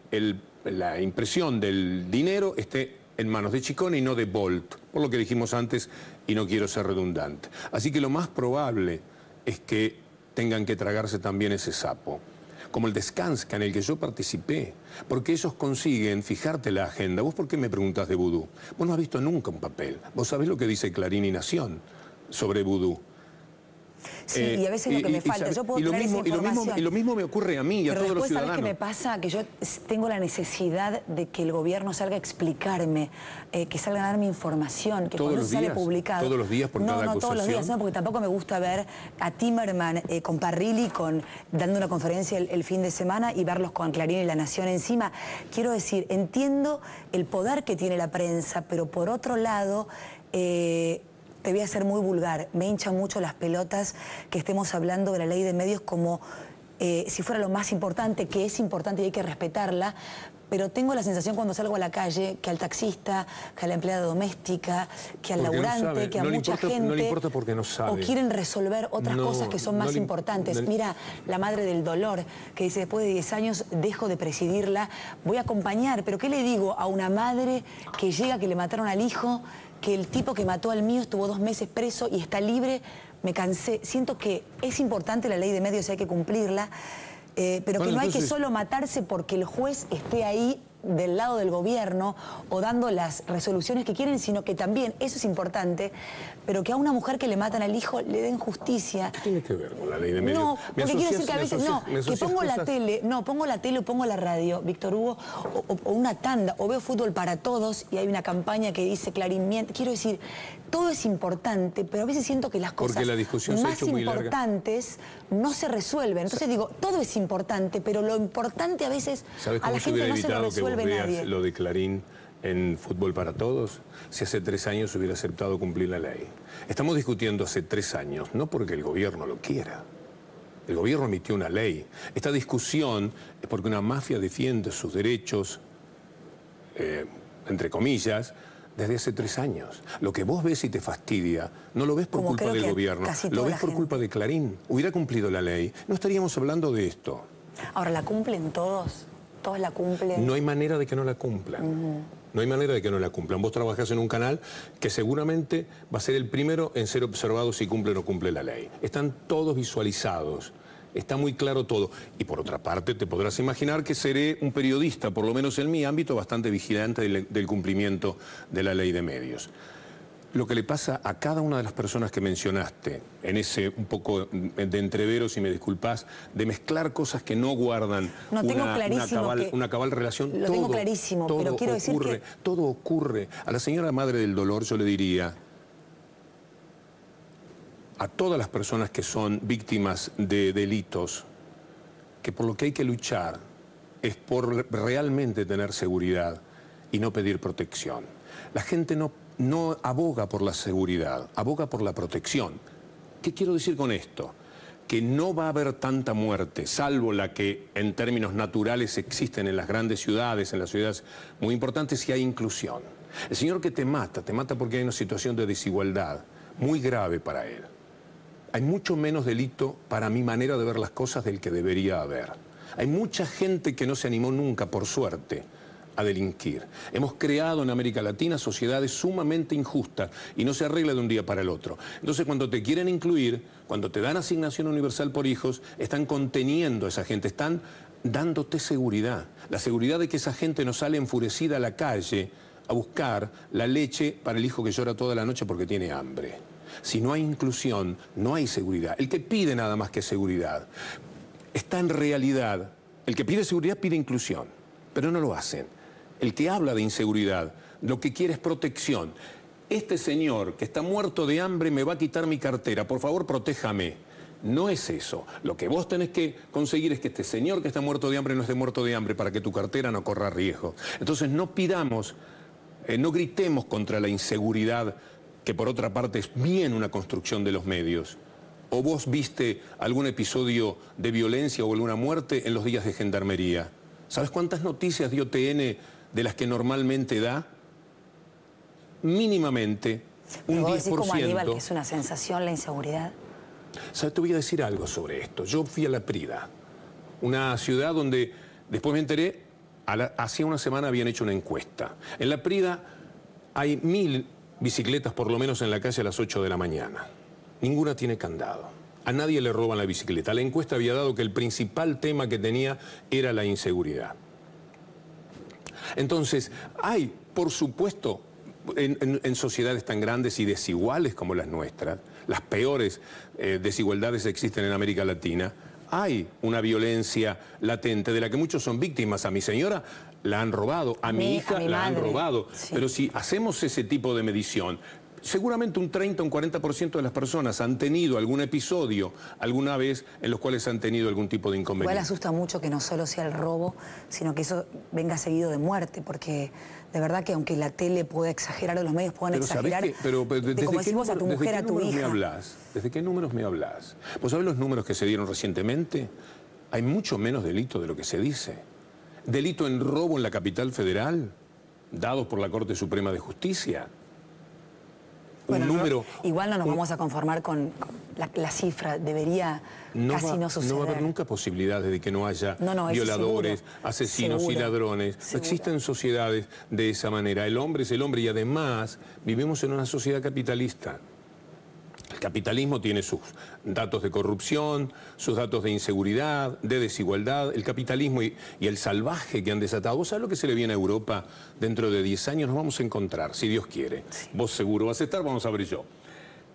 la impresión del dinero esté en manos de Chicone y no de Bolt, por lo que dijimos antes y no quiero ser redundante. Así que lo más probable es que tengan que tragarse también ese sapo, como el de Skanska, en el que yo participé, porque ellos consiguen fijarte la agenda. ¿Vos por qué me preguntás de Vudú? Vos no has visto nunca un papel. Vos sabés lo que dice Clarín y Nación sobre Vudú. Sí, y a veces lo que me falta, yo puedo traer esa información. Y lo mismo me ocurre a mí y a todos los ciudadanos. ¿Sabes qué me pasa? Que yo tengo la necesidad de que el gobierno salga a explicarme, que salga a darme información, que cuando sale publicado... ¿Todos los días por cada acusación? No, todos los días, no, porque tampoco me gusta ver a Timerman con Parrilli dando una conferencia el fin de semana y verlos con Clarín y La Nación encima. Quiero decir, entiendo el poder que tiene la prensa, pero por otro lado... te voy a ser muy vulgar, me hinchan mucho las pelotas que estemos hablando de la ley de medios como si fuera lo más importante, que es importante y hay que respetarla, pero tengo la sensación cuando salgo a la calle que al taxista, que a la empleada doméstica, que al laburante, que a mucha gente... No le importa porque no sabe. O quieren resolver otras cosas que son más importantes. Mira, la madre del dolor, que dice después de 10 años dejo de presidirla, voy a acompañar, pero ¿qué le digo a una madre que llega, que le mataron al hijo, que el tipo que mató al mío estuvo 2 meses preso y está libre? Me cansé. Siento que es importante la ley de medios y hay que cumplirla. pero que no hay que solo matarse porque el juez esté ahí del lado del gobierno o dando las resoluciones que quieren, sino que también, eso es importante, pero que a una mujer que le matan al hijo le den justicia. ¿Qué tiene que ver con la ley de medios? No, porque quiero decir que a veces, que pongo la tele, pongo la tele o pongo la radio, Víctor Hugo, o una tanda, o veo Fútbol para Todos y hay una campaña que dice Clarín miente. Quiero decir, todo es importante, pero a veces siento que las cosas más importantes no se resuelven. Entonces digo, todo es importante, pero lo importante a veces a la gente no se lo resuelve nadie. Lo de Clarín en Fútbol para Todos, si hace 3 años hubiera aceptado cumplir la ley. Estamos discutiendo hace 3 años, no porque el gobierno lo quiera. El gobierno emitió una ley. Esta discusión es porque una mafia defiende sus derechos, entre comillas, desde hace 3 años. Lo que vos ves y te fastidia, no lo ves por culpa del gobierno, lo ves por culpa de Clarín. Hubiera cumplido la ley, no estaríamos hablando de esto. Ahora, ¿la cumplen todos? ¿Todos la cumplen? No hay manera de que no la cumplan. No hay manera de que no la cumplan. Vos trabajás en un canal que seguramente va a ser el primero en ser observado si cumple o no cumple la ley. Están todos visualizados. Está muy claro todo. Y por otra parte, te podrás imaginar que seré un periodista, por lo menos en mi ámbito, bastante vigilante del cumplimiento de la ley de medios. Lo que le pasa a cada una de las personas que mencionaste, en ese un poco de entrevero, si me disculpás, de mezclar cosas que no guardan una cabal relación. Lo tengo clarísimo, pero quiero decir que... Todo ocurre. A la señora Madre del Dolor yo le diría, a todas las personas que son víctimas de delitos, que por lo que hay que luchar es por realmente tener seguridad y no pedir protección. La gente no aboga por la seguridad, aboga por la protección. ¿Qué quiero decir con esto? Que no va a haber tanta muerte, salvo la que en términos naturales existen en las grandes ciudades, en las ciudades muy importantes, si hay inclusión. El señor que te mata porque hay una situación de desigualdad muy grave para él. Hay mucho menos delito, para mi manera de ver las cosas, del que debería haber. Hay mucha gente que no se animó nunca, por suerte, a delinquir. Hemos creado en América Latina sociedades sumamente injustas y no se arregla de un día para el otro. Entonces, cuando te quieren incluir, cuando te dan asignación universal por hijos, están conteniendo a esa gente, están dándote seguridad. La seguridad de que esa gente no sale enfurecida a la calle a buscar la leche para el hijo que llora toda la noche porque tiene hambre. Si no hay inclusión, no hay seguridad. El que pide nada más que seguridad está en realidad. El que pide seguridad pide inclusión, pero no lo hacen. El que habla de inseguridad, lo que quiere es protección. Este señor que está muerto de hambre me va a quitar mi cartera, por favor, protéjame. No es eso. Lo que vos tenés que conseguir es que este señor que está muerto de hambre no esté muerto de hambre para que tu cartera no corra riesgo. Entonces no pidamos, no gritemos contra la inseguridad, que por otra parte es bien una construcción de los medios. ¿O vos viste algún episodio de violencia o alguna muerte en los días de gendarmería? ¿Sabes cuántas noticias dio TN de las que normalmente da? Mínimamente un 10%. ¿Vos decís como Aníbal que es una sensación la inseguridad? ¿Sabes? Te voy a decir algo sobre esto. Yo fui a La Prida, una ciudad donde después me enteré, hacía una semana habían hecho una encuesta. En La Prida hay 1000 bicicletas por lo menos en la calle a las 8 de la mañana. Ninguna tiene candado. A nadie le roban la bicicleta. La encuesta había dado que el principal tema que tenía era la inseguridad. Entonces, hay, por supuesto, en sociedades tan grandes y desiguales como las nuestras, las peores desigualdades existen en América Latina, hay una violencia latente de la que muchos son víctimas. A mi señora la han robado, a mi hija la han robado. Sí. Pero si hacemos ese tipo de medición, seguramente un 30 o un 40% de las personas han tenido algún episodio alguna vez en los cuales han tenido algún tipo de inconveniente. Igual asusta mucho que no solo sea el robo, sino que eso venga seguido de muerte, porque de verdad que aunque la tele pueda exagerar o los medios puedan exagerar, como decimos a tu mujer, a tu hija. ¿Desde qué números me hablas? ¿Vos sabés los números que se dieron recientemente? Hay mucho menos delito de lo que se dice. Delito en robo en la capital federal, dados por la Corte Suprema de Justicia. Bueno, igual no nos vamos a conformar con la cifra, debería casi no suceder. No va a haber nunca posibilidades de que no haya violadores, asesinos y ladrones. No existen sociedades de esa manera. El hombre es el hombre y además vivimos en una sociedad capitalista. El capitalismo tiene sus datos de corrupción, sus datos de inseguridad, de desigualdad. El capitalismo y el salvaje que han desatado. ¿Vos sabés lo que se le viene a Europa? Dentro de 10 años nos vamos a encontrar, si Dios quiere. Sí. Vos seguro vas a estar, vamos a ver yo.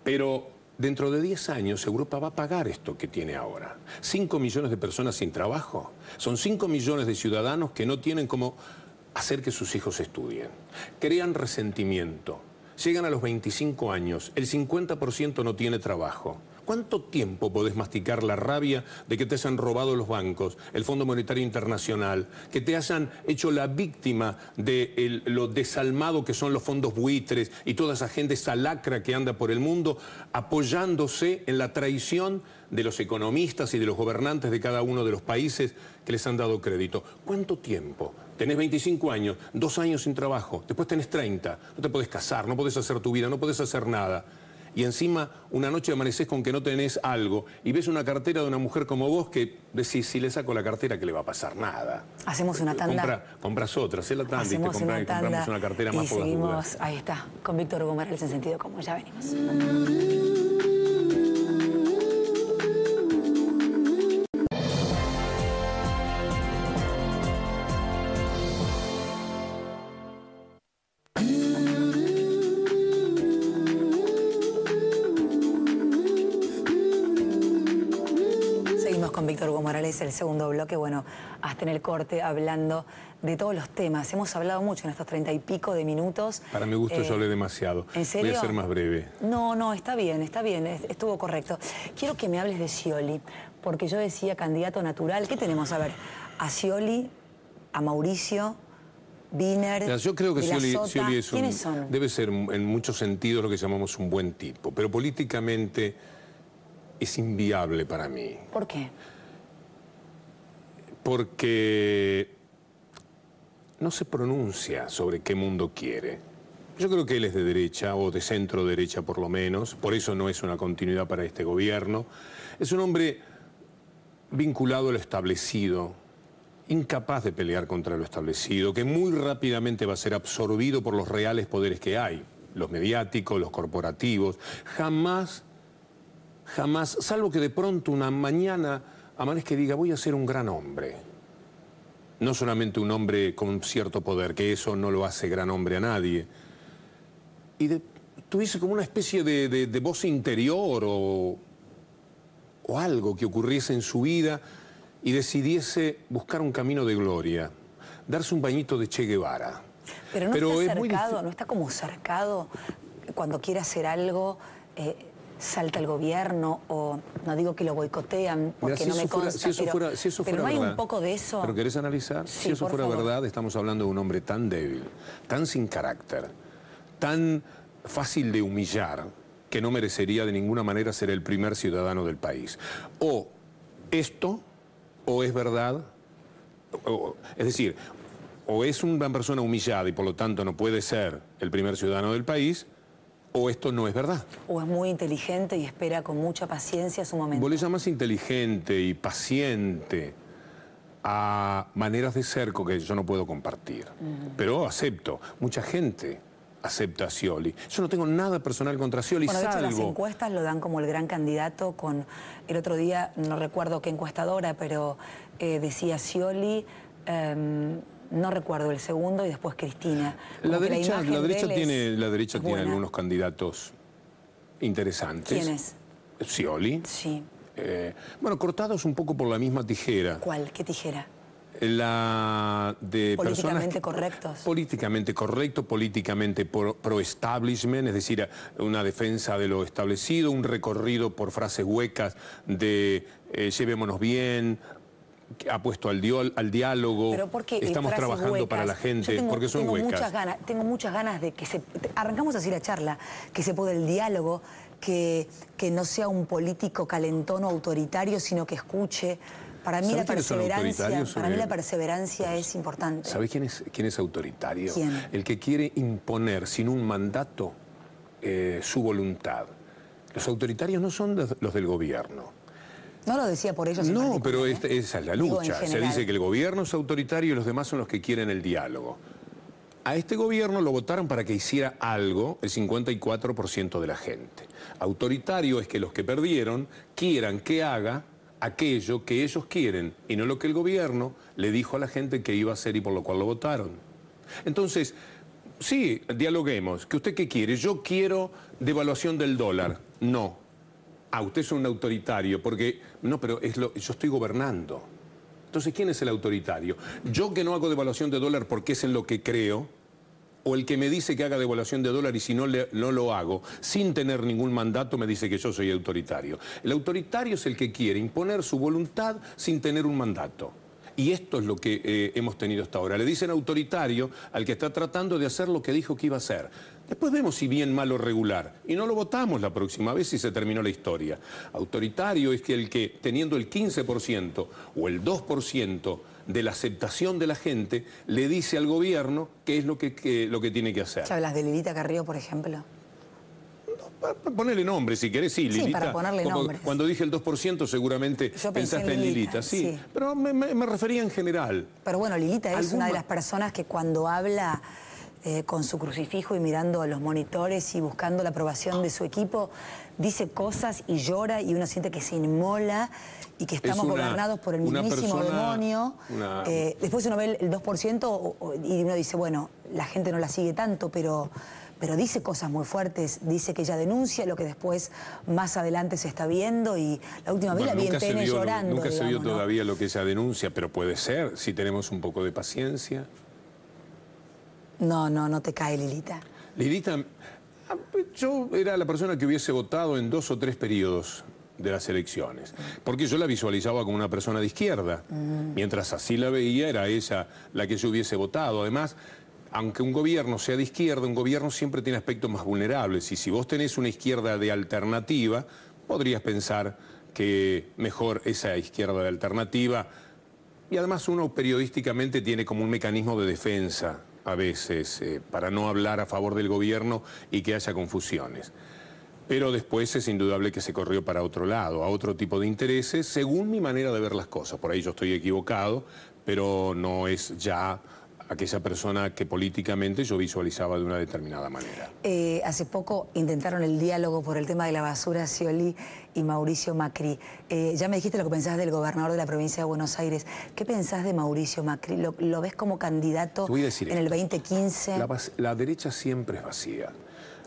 Pero dentro de 10 años Europa va a pagar esto que tiene ahora. 5 millones de personas sin trabajo. Son 5 millones de ciudadanos que no tienen cómo hacer que sus hijos estudien. Crean resentimiento. Llegan a los 25 años, el 50% no tiene trabajo. ¿Cuánto tiempo podés masticar la rabia de que te hayan robado los bancos, el Fondo Monetario Internacional, que te hayan hecho la víctima de lo desalmado que son los fondos buitres y toda esa gente, esa lacra que anda por el mundo, apoyándose en la traición de los economistas y de los gobernantes de cada uno de los países que les han dado crédito? ¿Cuánto tiempo? Tenés 25 años, 2 años sin trabajo, después tenés 30, no te podés casar, no podés hacer tu vida, no podés hacer nada. Y encima una noche amanecés con que no tenés algo y ves una cartera de una mujer como vos que decís, si le saco la cartera que le va a pasar nada. Hacemos una tanda. Compras otra, hacé la tanda y te compramos una cartera más por las dudas. Ahí está, con Víctor Hugo Morales en Sentido Común. Ya venimos. Con Víctor Hugo Morales, el segundo bloque, bueno, hasta en el corte, hablando de todos los temas. Hemos hablado mucho en estos 30 y pico de minutos. Para mi gusto yo hablé demasiado. ¿En serio? Voy a ser más breve. No, está bien, estuvo correcto. Quiero que me hables de Scioli, porque yo decía candidato natural. ¿Qué tenemos? A ver, a Scioli, a Mauricio, Wiener. Mira, yo creo que Scioli es ¿Quiénes son? Debe ser en muchos sentidos lo que llamamos un buen tipo, pero políticamente es inviable para mí. ¿Por qué? Porque no se pronuncia sobre qué mundo quiere. Yo creo que él es de derecha, o de centro derecha por lo menos, por eso no es una continuidad para este gobierno. Es un hombre vinculado a lo establecido, incapaz de pelear contra lo establecido, que muy rápidamente va a ser absorbido por los reales poderes que hay, los mediáticos, los corporativos. Jamás, salvo que de pronto una mañana amanezca y diga, voy a ser un gran hombre. No solamente un hombre con cierto poder, que eso no lo hace gran hombre a nadie. Y tuviese como una especie de voz interior o algo que ocurriese en su vida y decidiese buscar un camino de gloria, darse un bañito de Che Guevara. Pero no está cercado, no está como cercado cuando quiere hacer algo... salta el gobierno, o no digo que lo boicotean porque no me consta, pero no hay un poco de eso. ¿Pero querés analizar? Sí, si eso fuera verdad, estamos hablando de un hombre tan débil, tan sin carácter, tan fácil de humillar, que no merecería de ninguna manera ser el primer ciudadano del país. O esto, o es verdad, es decir, o es una persona humillada y por lo tanto no puede ser el primer ciudadano del país, o esto no es verdad. O es muy inteligente y espera con mucha paciencia su momento. Vos le llamás inteligente y paciente a maneras de ser que yo no puedo compartir. Pero acepto. Mucha gente acepta a Scioli. Yo no tengo nada personal contra Scioli, bueno, de hecho, las encuestas lo dan como el gran candidato con... El otro día, no recuerdo qué encuestadora, pero decía Scioli... no recuerdo el segundo y después Cristina. La derecha tiene algunos candidatos interesantes. ¿Quién es? Scioli. Sí. Bueno, cortados un poco por la misma tijera. ¿Cuál? ¿Qué tijera? La de políticamente correctos. Políticamente correcto, políticamente pro-establishment, es decir, una defensa de lo establecido, un recorrido por frases huecas de llevémonos bien, ha puesto al diálogo, estamos trabajando huecas para la gente, porque son huecas. Tengo muchas ganas de que arrancamos así la charla, que se pueda el diálogo, que no sea un político calentón o autoritario, sino que escuche. Para mí la perseverancia es importante. ¿Sabés quién es autoritario? ¿Quién? El que quiere imponer sin un mandato su voluntad. Los autoritarios no son los del gobierno. No lo decía por ellos. No, pero esa es la lucha. Se dice que el gobierno es autoritario y los demás son los que quieren el diálogo. A este gobierno lo votaron para que hiciera algo el 54% de la gente. Autoritario es que los que perdieron quieran que haga aquello que ellos quieren y no lo que el gobierno le dijo a la gente que iba a hacer y por lo cual lo votaron. Entonces, sí, dialoguemos. ¿Que usted qué quiere? Yo quiero devaluación del dólar. No. Ah, usted es un autoritario porque... No, pero yo estoy gobernando. Entonces, ¿quién es el autoritario? ¿Yo que no hago devaluación de dólar porque es en lo que creo? ¿O el que me dice que haga devaluación de dólar y si no lo hago, sin tener ningún mandato, me dice que yo soy autoritario? El autoritario es el que quiere imponer su voluntad sin tener un mandato. Y esto es lo que hemos tenido hasta ahora. Le dicen autoritario al que está tratando de hacer lo que dijo que iba a hacer. Después vemos si bien, mal o regular. Y no lo votamos la próxima vez si se terminó la historia. Autoritario es que el que, teniendo el 15% o el 2% de la aceptación de la gente, le dice al gobierno qué es lo que tiene que hacer. ¿Ya hablas de Lilita Carrió, por ejemplo? Para ponerle nombre, si querés, sí, Lilita. Sí, para ponerle nombres. Cuando dije el 2%, seguramente yo pensaste en Lilita. Sí, pero me refería en general. Pero bueno, Lilita es una de las personas que cuando habla con su crucifijo y mirando a los monitores y buscando la aprobación de su equipo, dice cosas y llora y uno siente que se inmola y que estamos gobernados por el mismísimo demonio. Después uno ve el 2% y uno dice, bueno, la gente no la sigue tanto, pero dice cosas muy fuertes, dice que ella denuncia lo que después, más adelante, se está viendo y la última vez la vi en TN llorando. Nunca se vio todavía lo que ella denuncia, pero puede ser, si tenemos un poco de paciencia. No te cae, Lilita. Lilita, yo era la persona que hubiese votado en 2 o 3 periodos de las elecciones, porque yo la visualizaba como una persona de izquierda. Mientras así la veía, era ella la que yo hubiese votado. Además, aunque un gobierno sea de izquierda, un gobierno siempre tiene aspectos más vulnerables. Y si vos tenés una izquierda de alternativa, podrías pensar que mejor esa izquierda de alternativa. Y además uno periodísticamente tiene como un mecanismo de defensa, a veces, para no hablar a favor del gobierno y que haya confusiones. Pero después es indudable que se corrió para otro lado, a otro tipo de intereses, según mi manera de ver las cosas. Por ahí yo estoy equivocado, pero no es ya aquella persona que políticamente yo visualizaba de una determinada manera. Hace poco intentaron el diálogo por el tema de la basura, Scioli y Mauricio Macri. Ya me dijiste lo que pensás del gobernador de la provincia de Buenos Aires. ¿Qué pensás de Mauricio Macri? ¿Lo ves como candidato en el 2015? La derecha siempre es vacía.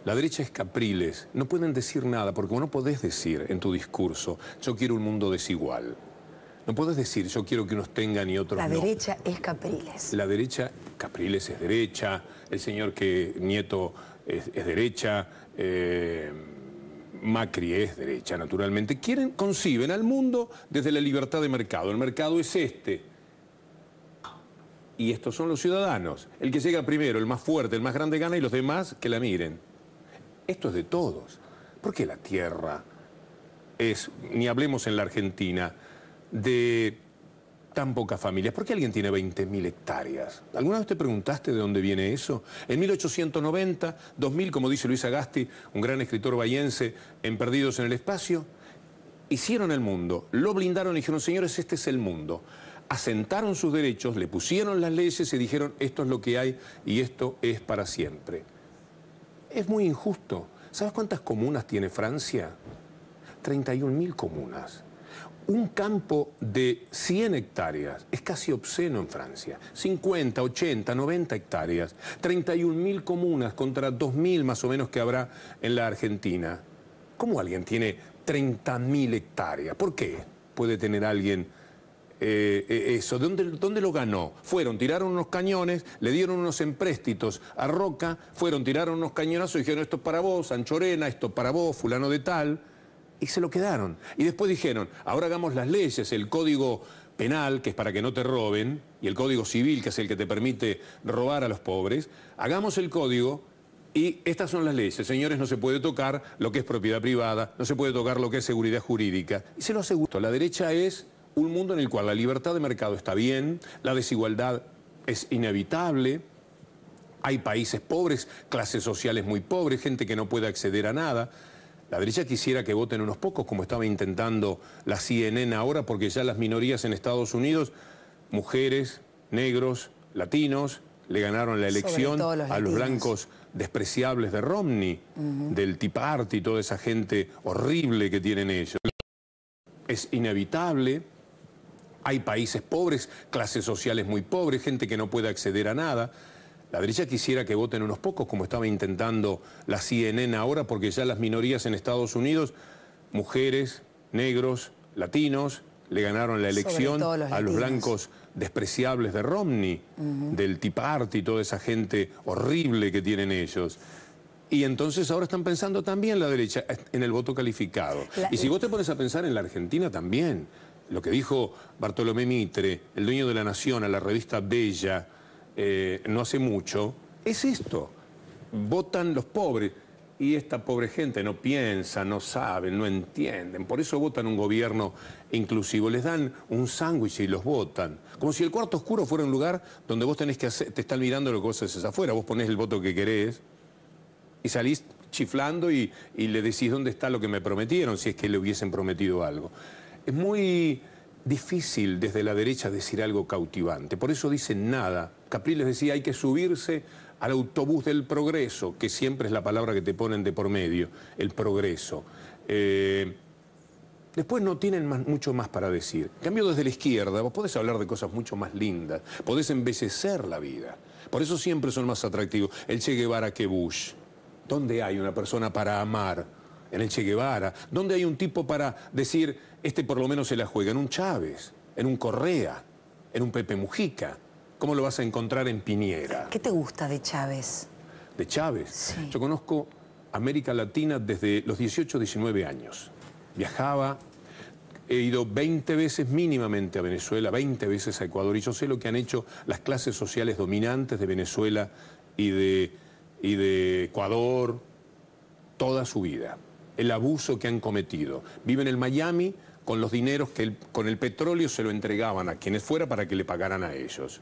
La derecha es Capriles. No pueden decir nada, porque vos no podés decir en tu discurso, yo quiero un mundo desigual. No podés decir, yo quiero que unos tengan y otros no. La derecha es Capriles. La derecha, Capriles es derecha, el señor Nieto es derecha, Macri es derecha, naturalmente. Conciben al mundo desde la libertad de mercado. El mercado es este. Y estos son los ciudadanos. El que llega primero, el más fuerte, el más grande gana y los demás que la miren. Esto es de todos. ¿Por qué la tierra es, ni hablemos en la Argentina, de tan pocas familias? ¿Por qué alguien tiene 20.000 hectáreas? ¿Alguna vez te preguntaste de dónde viene eso? En 1890, 2000, como dice Luis Agasti, un gran escritor bahiense, en Perdidos en el Espacio, hicieron el mundo, lo blindaron y dijeron, señores, este es el mundo. Asentaron sus derechos, le pusieron las leyes y dijeron, esto es lo que hay y esto es para siempre. Es muy injusto. ¿Sabes cuántas comunas tiene Francia? 31.000 comunas. Un campo de 100 hectáreas es casi obsceno en Francia. 50, 80, 90 hectáreas. 31.000 comunas contra 2.000 más o menos que habrá en la Argentina. ¿Cómo alguien tiene 30.000 hectáreas? ¿Por qué puede tener alguien eso? ¿Dónde lo ganó? Tiraron unos cañones, le dieron unos empréstitos a Roca, tiraron unos cañonazos y dijeron, esto es para vos, Anchorena, esto es para vos, fulano de tal. Y se lo quedaron. Y después dijeron, ahora hagamos las leyes, el código penal, que es para que no te roben, y el código civil, que es el que te permite robar a los pobres, hagamos el código y estas son las leyes. Señores, no se puede tocar lo que es propiedad privada, no se puede tocar lo que es seguridad jurídica. Y se lo aseguro. La derecha es un mundo en el cual la libertad de mercado está bien, la desigualdad es inevitable, hay países pobres, clases sociales muy pobres, gente que no puede acceder a nada. La derecha quisiera que voten unos pocos, como estaba intentando la CNN ahora, porque ya las minorías en Estados Unidos, mujeres, negros, latinos, le ganaron la elección todo los a los latinos. blancos despreciables de Romney, del Tea Party, toda esa gente horrible que tienen ellos. Es inevitable. Hay países pobres, clases sociales muy pobres, gente que no puede acceder a nada. La derecha quisiera que voten unos pocos, como estaba intentando la CNN ahora, porque ya las minorías en Estados Unidos, mujeres, negros, latinos, le ganaron la elección a los blancos despreciables de Romney, del Tea Party, toda esa gente horrible que tienen ellos. Y entonces ahora están pensando también la derecha en el voto calificado. Y si vos te pones a pensar en la Argentina también, lo que dijo Bartolomé Mitre, el dueño de La Nación, a la revista Bella, no hace mucho, es esto. Votan los pobres. Y esta pobre gente no piensa, no saben, no entienden. Por eso votan un gobierno inclusivo. Les dan un sándwich y los votan. Como si el cuarto oscuro fuera un lugar donde vos tenés que hacer, te están mirando lo que vos haces afuera. Vos ponés el voto que querés y salís chiflando y le decís dónde está lo que me prometieron, si es que le hubiesen prometido algo. Es muy difícil desde la derecha decir algo cautivante. Por eso dicen nada. Capriles decía, hay que subirse al autobús del progreso, que siempre es la palabra que te ponen de por medio, el progreso. Después no tienen mucho más para decir. En cambio, desde la izquierda, vos podés hablar de cosas mucho más lindas, podés embellecer la vida. Por eso siempre son más atractivos el Che Guevara que Bush. ¿Dónde hay una persona para amar? En el Che Guevara. ¿Dónde hay un tipo para decir, este por lo menos se la juega? En un Chávez, en un Correa, en un Pepe Mujica. ¿Cómo lo vas a encontrar en Piñera? ¿Qué te gusta de Chávez? ¿De Chávez? Sí. Yo conozco América Latina desde los 18, 19 años. Viajaba, he ido 20 veces mínimamente a Venezuela, 20 veces a Ecuador, y yo sé lo que han hecho las clases sociales dominantes de Venezuela y de Ecuador toda su vida. El abuso que han cometido. Viven en Miami con los dineros que con el petróleo se lo entregaban a quienes fuera para que le pagaran a ellos.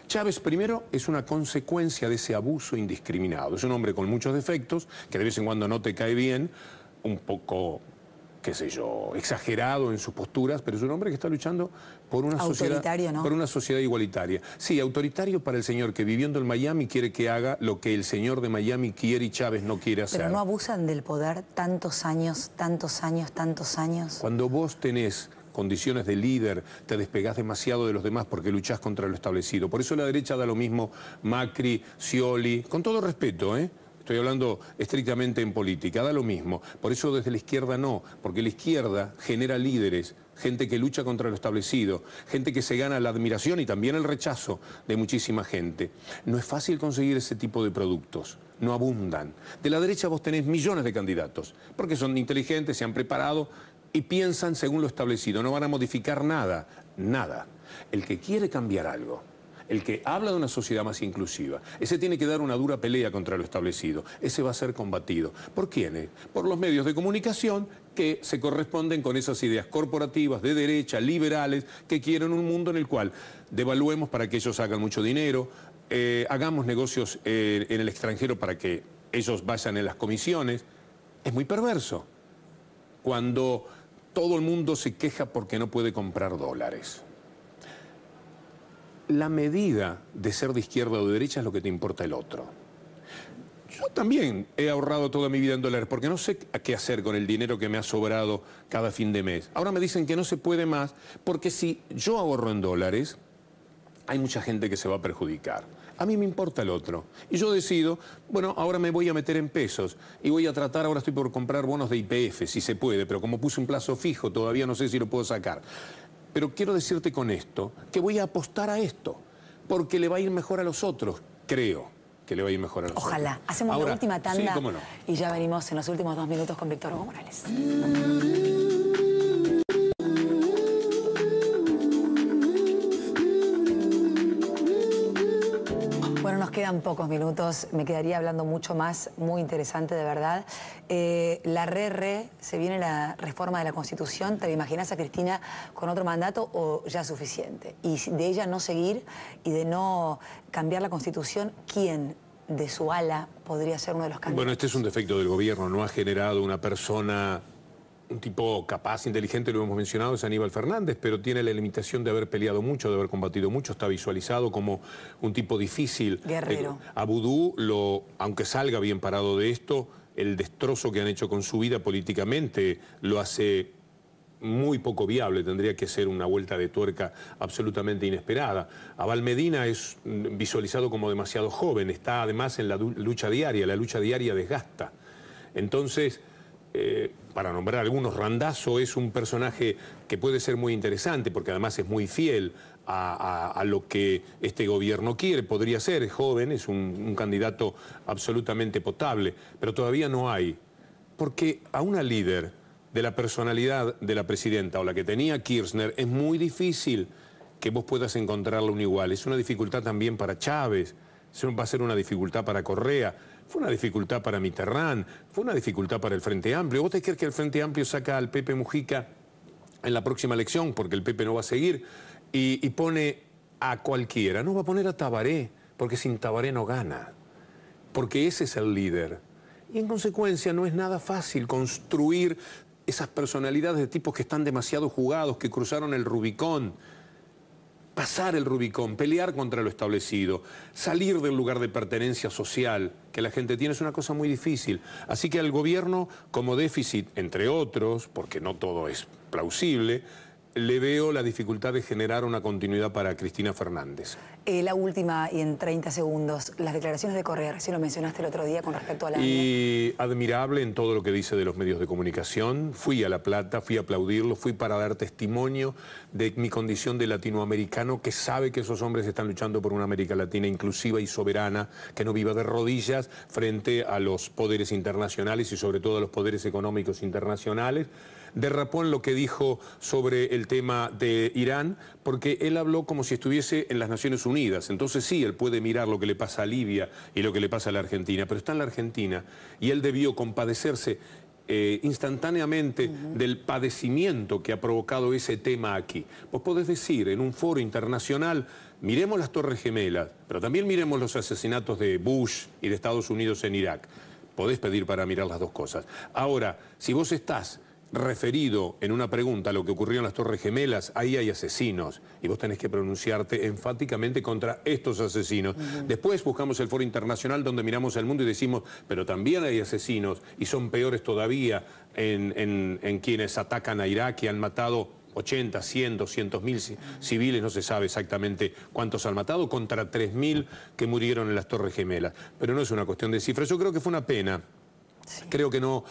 Chávez, primero, es una consecuencia de ese abuso indiscriminado. Es un hombre con muchos defectos, que de vez en cuando no te cae bien, un poco, qué sé yo, exagerado en sus posturas, pero es un hombre que está luchando por una sociedad, ¿no? Por una sociedad igualitaria. Sí, autoritario para el señor que viviendo en Miami quiere que haga lo que el señor de Miami quiere y Chávez no quiere hacer. ¿Pero no abusan del poder tantos años, tantos años, tantos años? Cuando vos tenés condiciones de líder, te despegás demasiado de los demás porque luchás contra lo establecido. Por eso la derecha da lo mismo Macri, Scioli, con todo respeto, estoy hablando estrictamente en política, da lo mismo. Por eso desde la izquierda no, porque la izquierda genera líderes, gente que lucha contra lo establecido, gente que se gana la admiración y también el rechazo de muchísima gente. No es fácil conseguir ese tipo de productos, no abundan. De la derecha vos tenés millones de candidatos, porque son inteligentes, se han preparado y piensan según lo establecido, no van a modificar nada, nada. El que quiere cambiar algo, el que habla de una sociedad más inclusiva, ese tiene que dar una dura pelea contra lo establecido, ese va a ser combatido. ¿Por quiénes? Por los medios de comunicación que se corresponden con esas ideas corporativas, de derecha, liberales, que quieren un mundo en el cual devaluemos para que ellos hagan mucho dinero, hagamos negocios en el extranjero para que ellos vayan en las comisiones. Es muy perverso cuando todo el mundo se queja porque no puede comprar dólares. La medida de ser de izquierda o de derecha es lo que te importa el otro. Yo también he ahorrado toda mi vida en dólares porque no sé qué hacer con el dinero que me ha sobrado cada fin de mes. Ahora me dicen que no se puede más porque si yo ahorro en dólares, hay mucha gente que se va a perjudicar. A mí me importa el otro. Y yo decido, bueno, ahora me voy a meter en pesos y voy a tratar, ahora estoy por comprar bonos de YPF, si se puede, pero como puse un plazo fijo, todavía no sé si lo puedo sacar. Pero quiero decirte con esto que voy a apostar a esto, porque le va a ir mejor a los otros, creo que le va a ir mejor a los otros. Ojalá. Hacemos la última tanda, sí, cómo no, y ya venimos en los últimos 2 minutos con Víctor Hugo Morales. Bueno, nos quedan pocos minutos, me quedaría hablando mucho más, muy interesante de verdad. Se viene la reforma de la Constitución, ¿te la imaginas a Cristina con otro mandato o ya suficiente? Y de ella no seguir y de no cambiar la Constitución, ¿quién de su ala podría ser uno de los candidatos? Bueno, este es un defecto del gobierno, no ha generado una persona un tipo capaz, inteligente, lo hemos mencionado, es Aníbal Fernández, pero tiene la limitación de haber peleado mucho, de haber combatido mucho, está visualizado como un tipo difícil. Guerrero. A Vudú, aunque salga bien parado de esto, el destrozo que han hecho con su vida políticamente lo hace muy poco viable, tendría que ser una vuelta de tuerca absolutamente inesperada. Abal Medina es visualizado como demasiado joven, está además en la lucha diaria desgasta. Entonces, para nombrar algunos, Randazzo es un personaje que puede ser muy interesante porque además es muy fiel a lo que este gobierno quiere. Podría ser, es joven, es un candidato absolutamente potable, pero todavía no hay. Porque a una líder de la personalidad de la presidenta o la que tenía Kirchner es muy difícil que vos puedas encontrarle un igual. Es una dificultad también para Chávez, va a ser una dificultad para Correa. Fue una dificultad para Mitterrand, fue una dificultad para el Frente Amplio. ¿Vos te crees que el Frente Amplio saca al Pepe Mujica en la próxima elección, porque el Pepe no va a seguir, y pone a cualquiera? No, va a poner a Tabaré, porque sin Tabaré no gana, porque ese es el líder. Y en consecuencia no es nada fácil construir esas personalidades de tipos que están demasiado jugados, que cruzaron el Rubicón. Pasar el Rubicón, pelear contra lo establecido, salir del lugar de pertenencia social que la gente tiene es una cosa muy difícil. Así que al gobierno, como déficit, entre otros, porque no todo es plausible, le veo la dificultad de generar una continuidad para Cristina Fernández. La última, y en 30 segundos, las declaraciones de Correa, recién lo mencionaste el otro día con respecto a la... Y admirable en todo lo que dice de los medios de comunicación. Fui a La Plata, fui a aplaudirlo, fui para dar testimonio de mi condición de latinoamericano que sabe que esos hombres están luchando por una América Latina inclusiva y soberana, que no viva de rodillas frente a los poderes internacionales y sobre todo a los poderes económicos internacionales. Derrapó en lo que dijo sobre el tema de Irán, porque él habló como si estuviese en las Naciones Unidas. Entonces sí, él puede mirar lo que le pasa a Libia y lo que le pasa a la Argentina, pero está en la Argentina y él debió compadecerse instantáneamente del padecimiento que ha provocado ese tema aquí. Vos podés decir en un foro internacional, miremos las Torres Gemelas, pero también miremos los asesinatos de Bush y de Estados Unidos en Irak. Podés pedir para mirar las dos cosas. Ahora, si vos estás referido en una pregunta a lo que ocurrió en las Torres Gemelas, ahí hay asesinos y vos tenés que pronunciarte enfáticamente contra estos asesinos. Después buscamos el foro internacional donde miramos al mundo y decimos, pero también hay asesinos y son peores todavía en quienes atacan a Irak y han matado 80, 100, 200.000 civiles, no se sabe exactamente cuántos han matado, contra 3.000 que murieron en las Torres Gemelas. Pero no es una cuestión de cifras, yo creo que fue una pena. Sí. Creo que no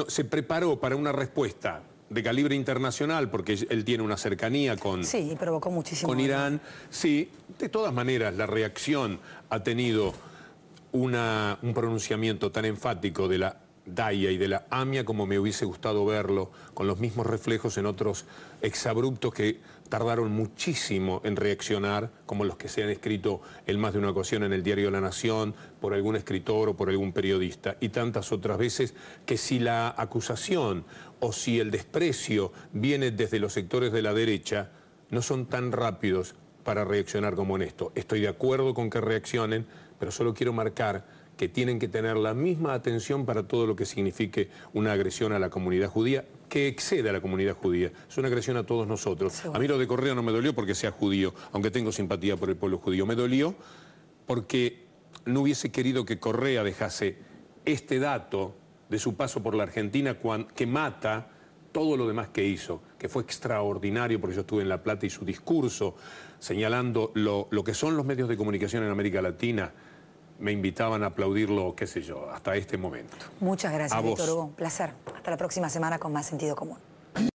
se preparó para una respuesta de calibre internacional porque él tiene una cercanía con, sí, provocó muchísimo con Irán. Sí, de todas maneras la reacción ha tenido un pronunciamiento tan enfático de la DAIA y de la AMIA como me hubiese gustado verlo, con los mismos reflejos en otros exabruptos que tardaron muchísimo en reaccionar, como los que se han escrito en más de una ocasión en el diario La Nación, por algún escritor o por algún periodista, y tantas otras veces que si la acusación o si el desprecio viene desde los sectores de la derecha, no son tan rápidos para reaccionar como en esto. Estoy de acuerdo con que reaccionen, pero solo quiero marcar que tienen que tener la misma atención para todo lo que signifique una agresión a la comunidad judía, que excede a la comunidad judía. Es una agresión a todos nosotros. Sí, bueno. A mí lo de Correa no me dolió porque sea judío, aunque tengo simpatía por el pueblo judío. Me dolió porque no hubiese querido que Correa dejase este dato de su paso por la Argentina que mata todo lo demás que hizo, que fue extraordinario, porque yo estuve en La Plata y su discurso señalando lo que son los medios de comunicación en América Latina, me invitaban a aplaudirlo, qué sé yo, hasta este momento. Muchas gracias, Víctor Hugo. Un placer. Hasta la próxima semana con Más Sentido Común.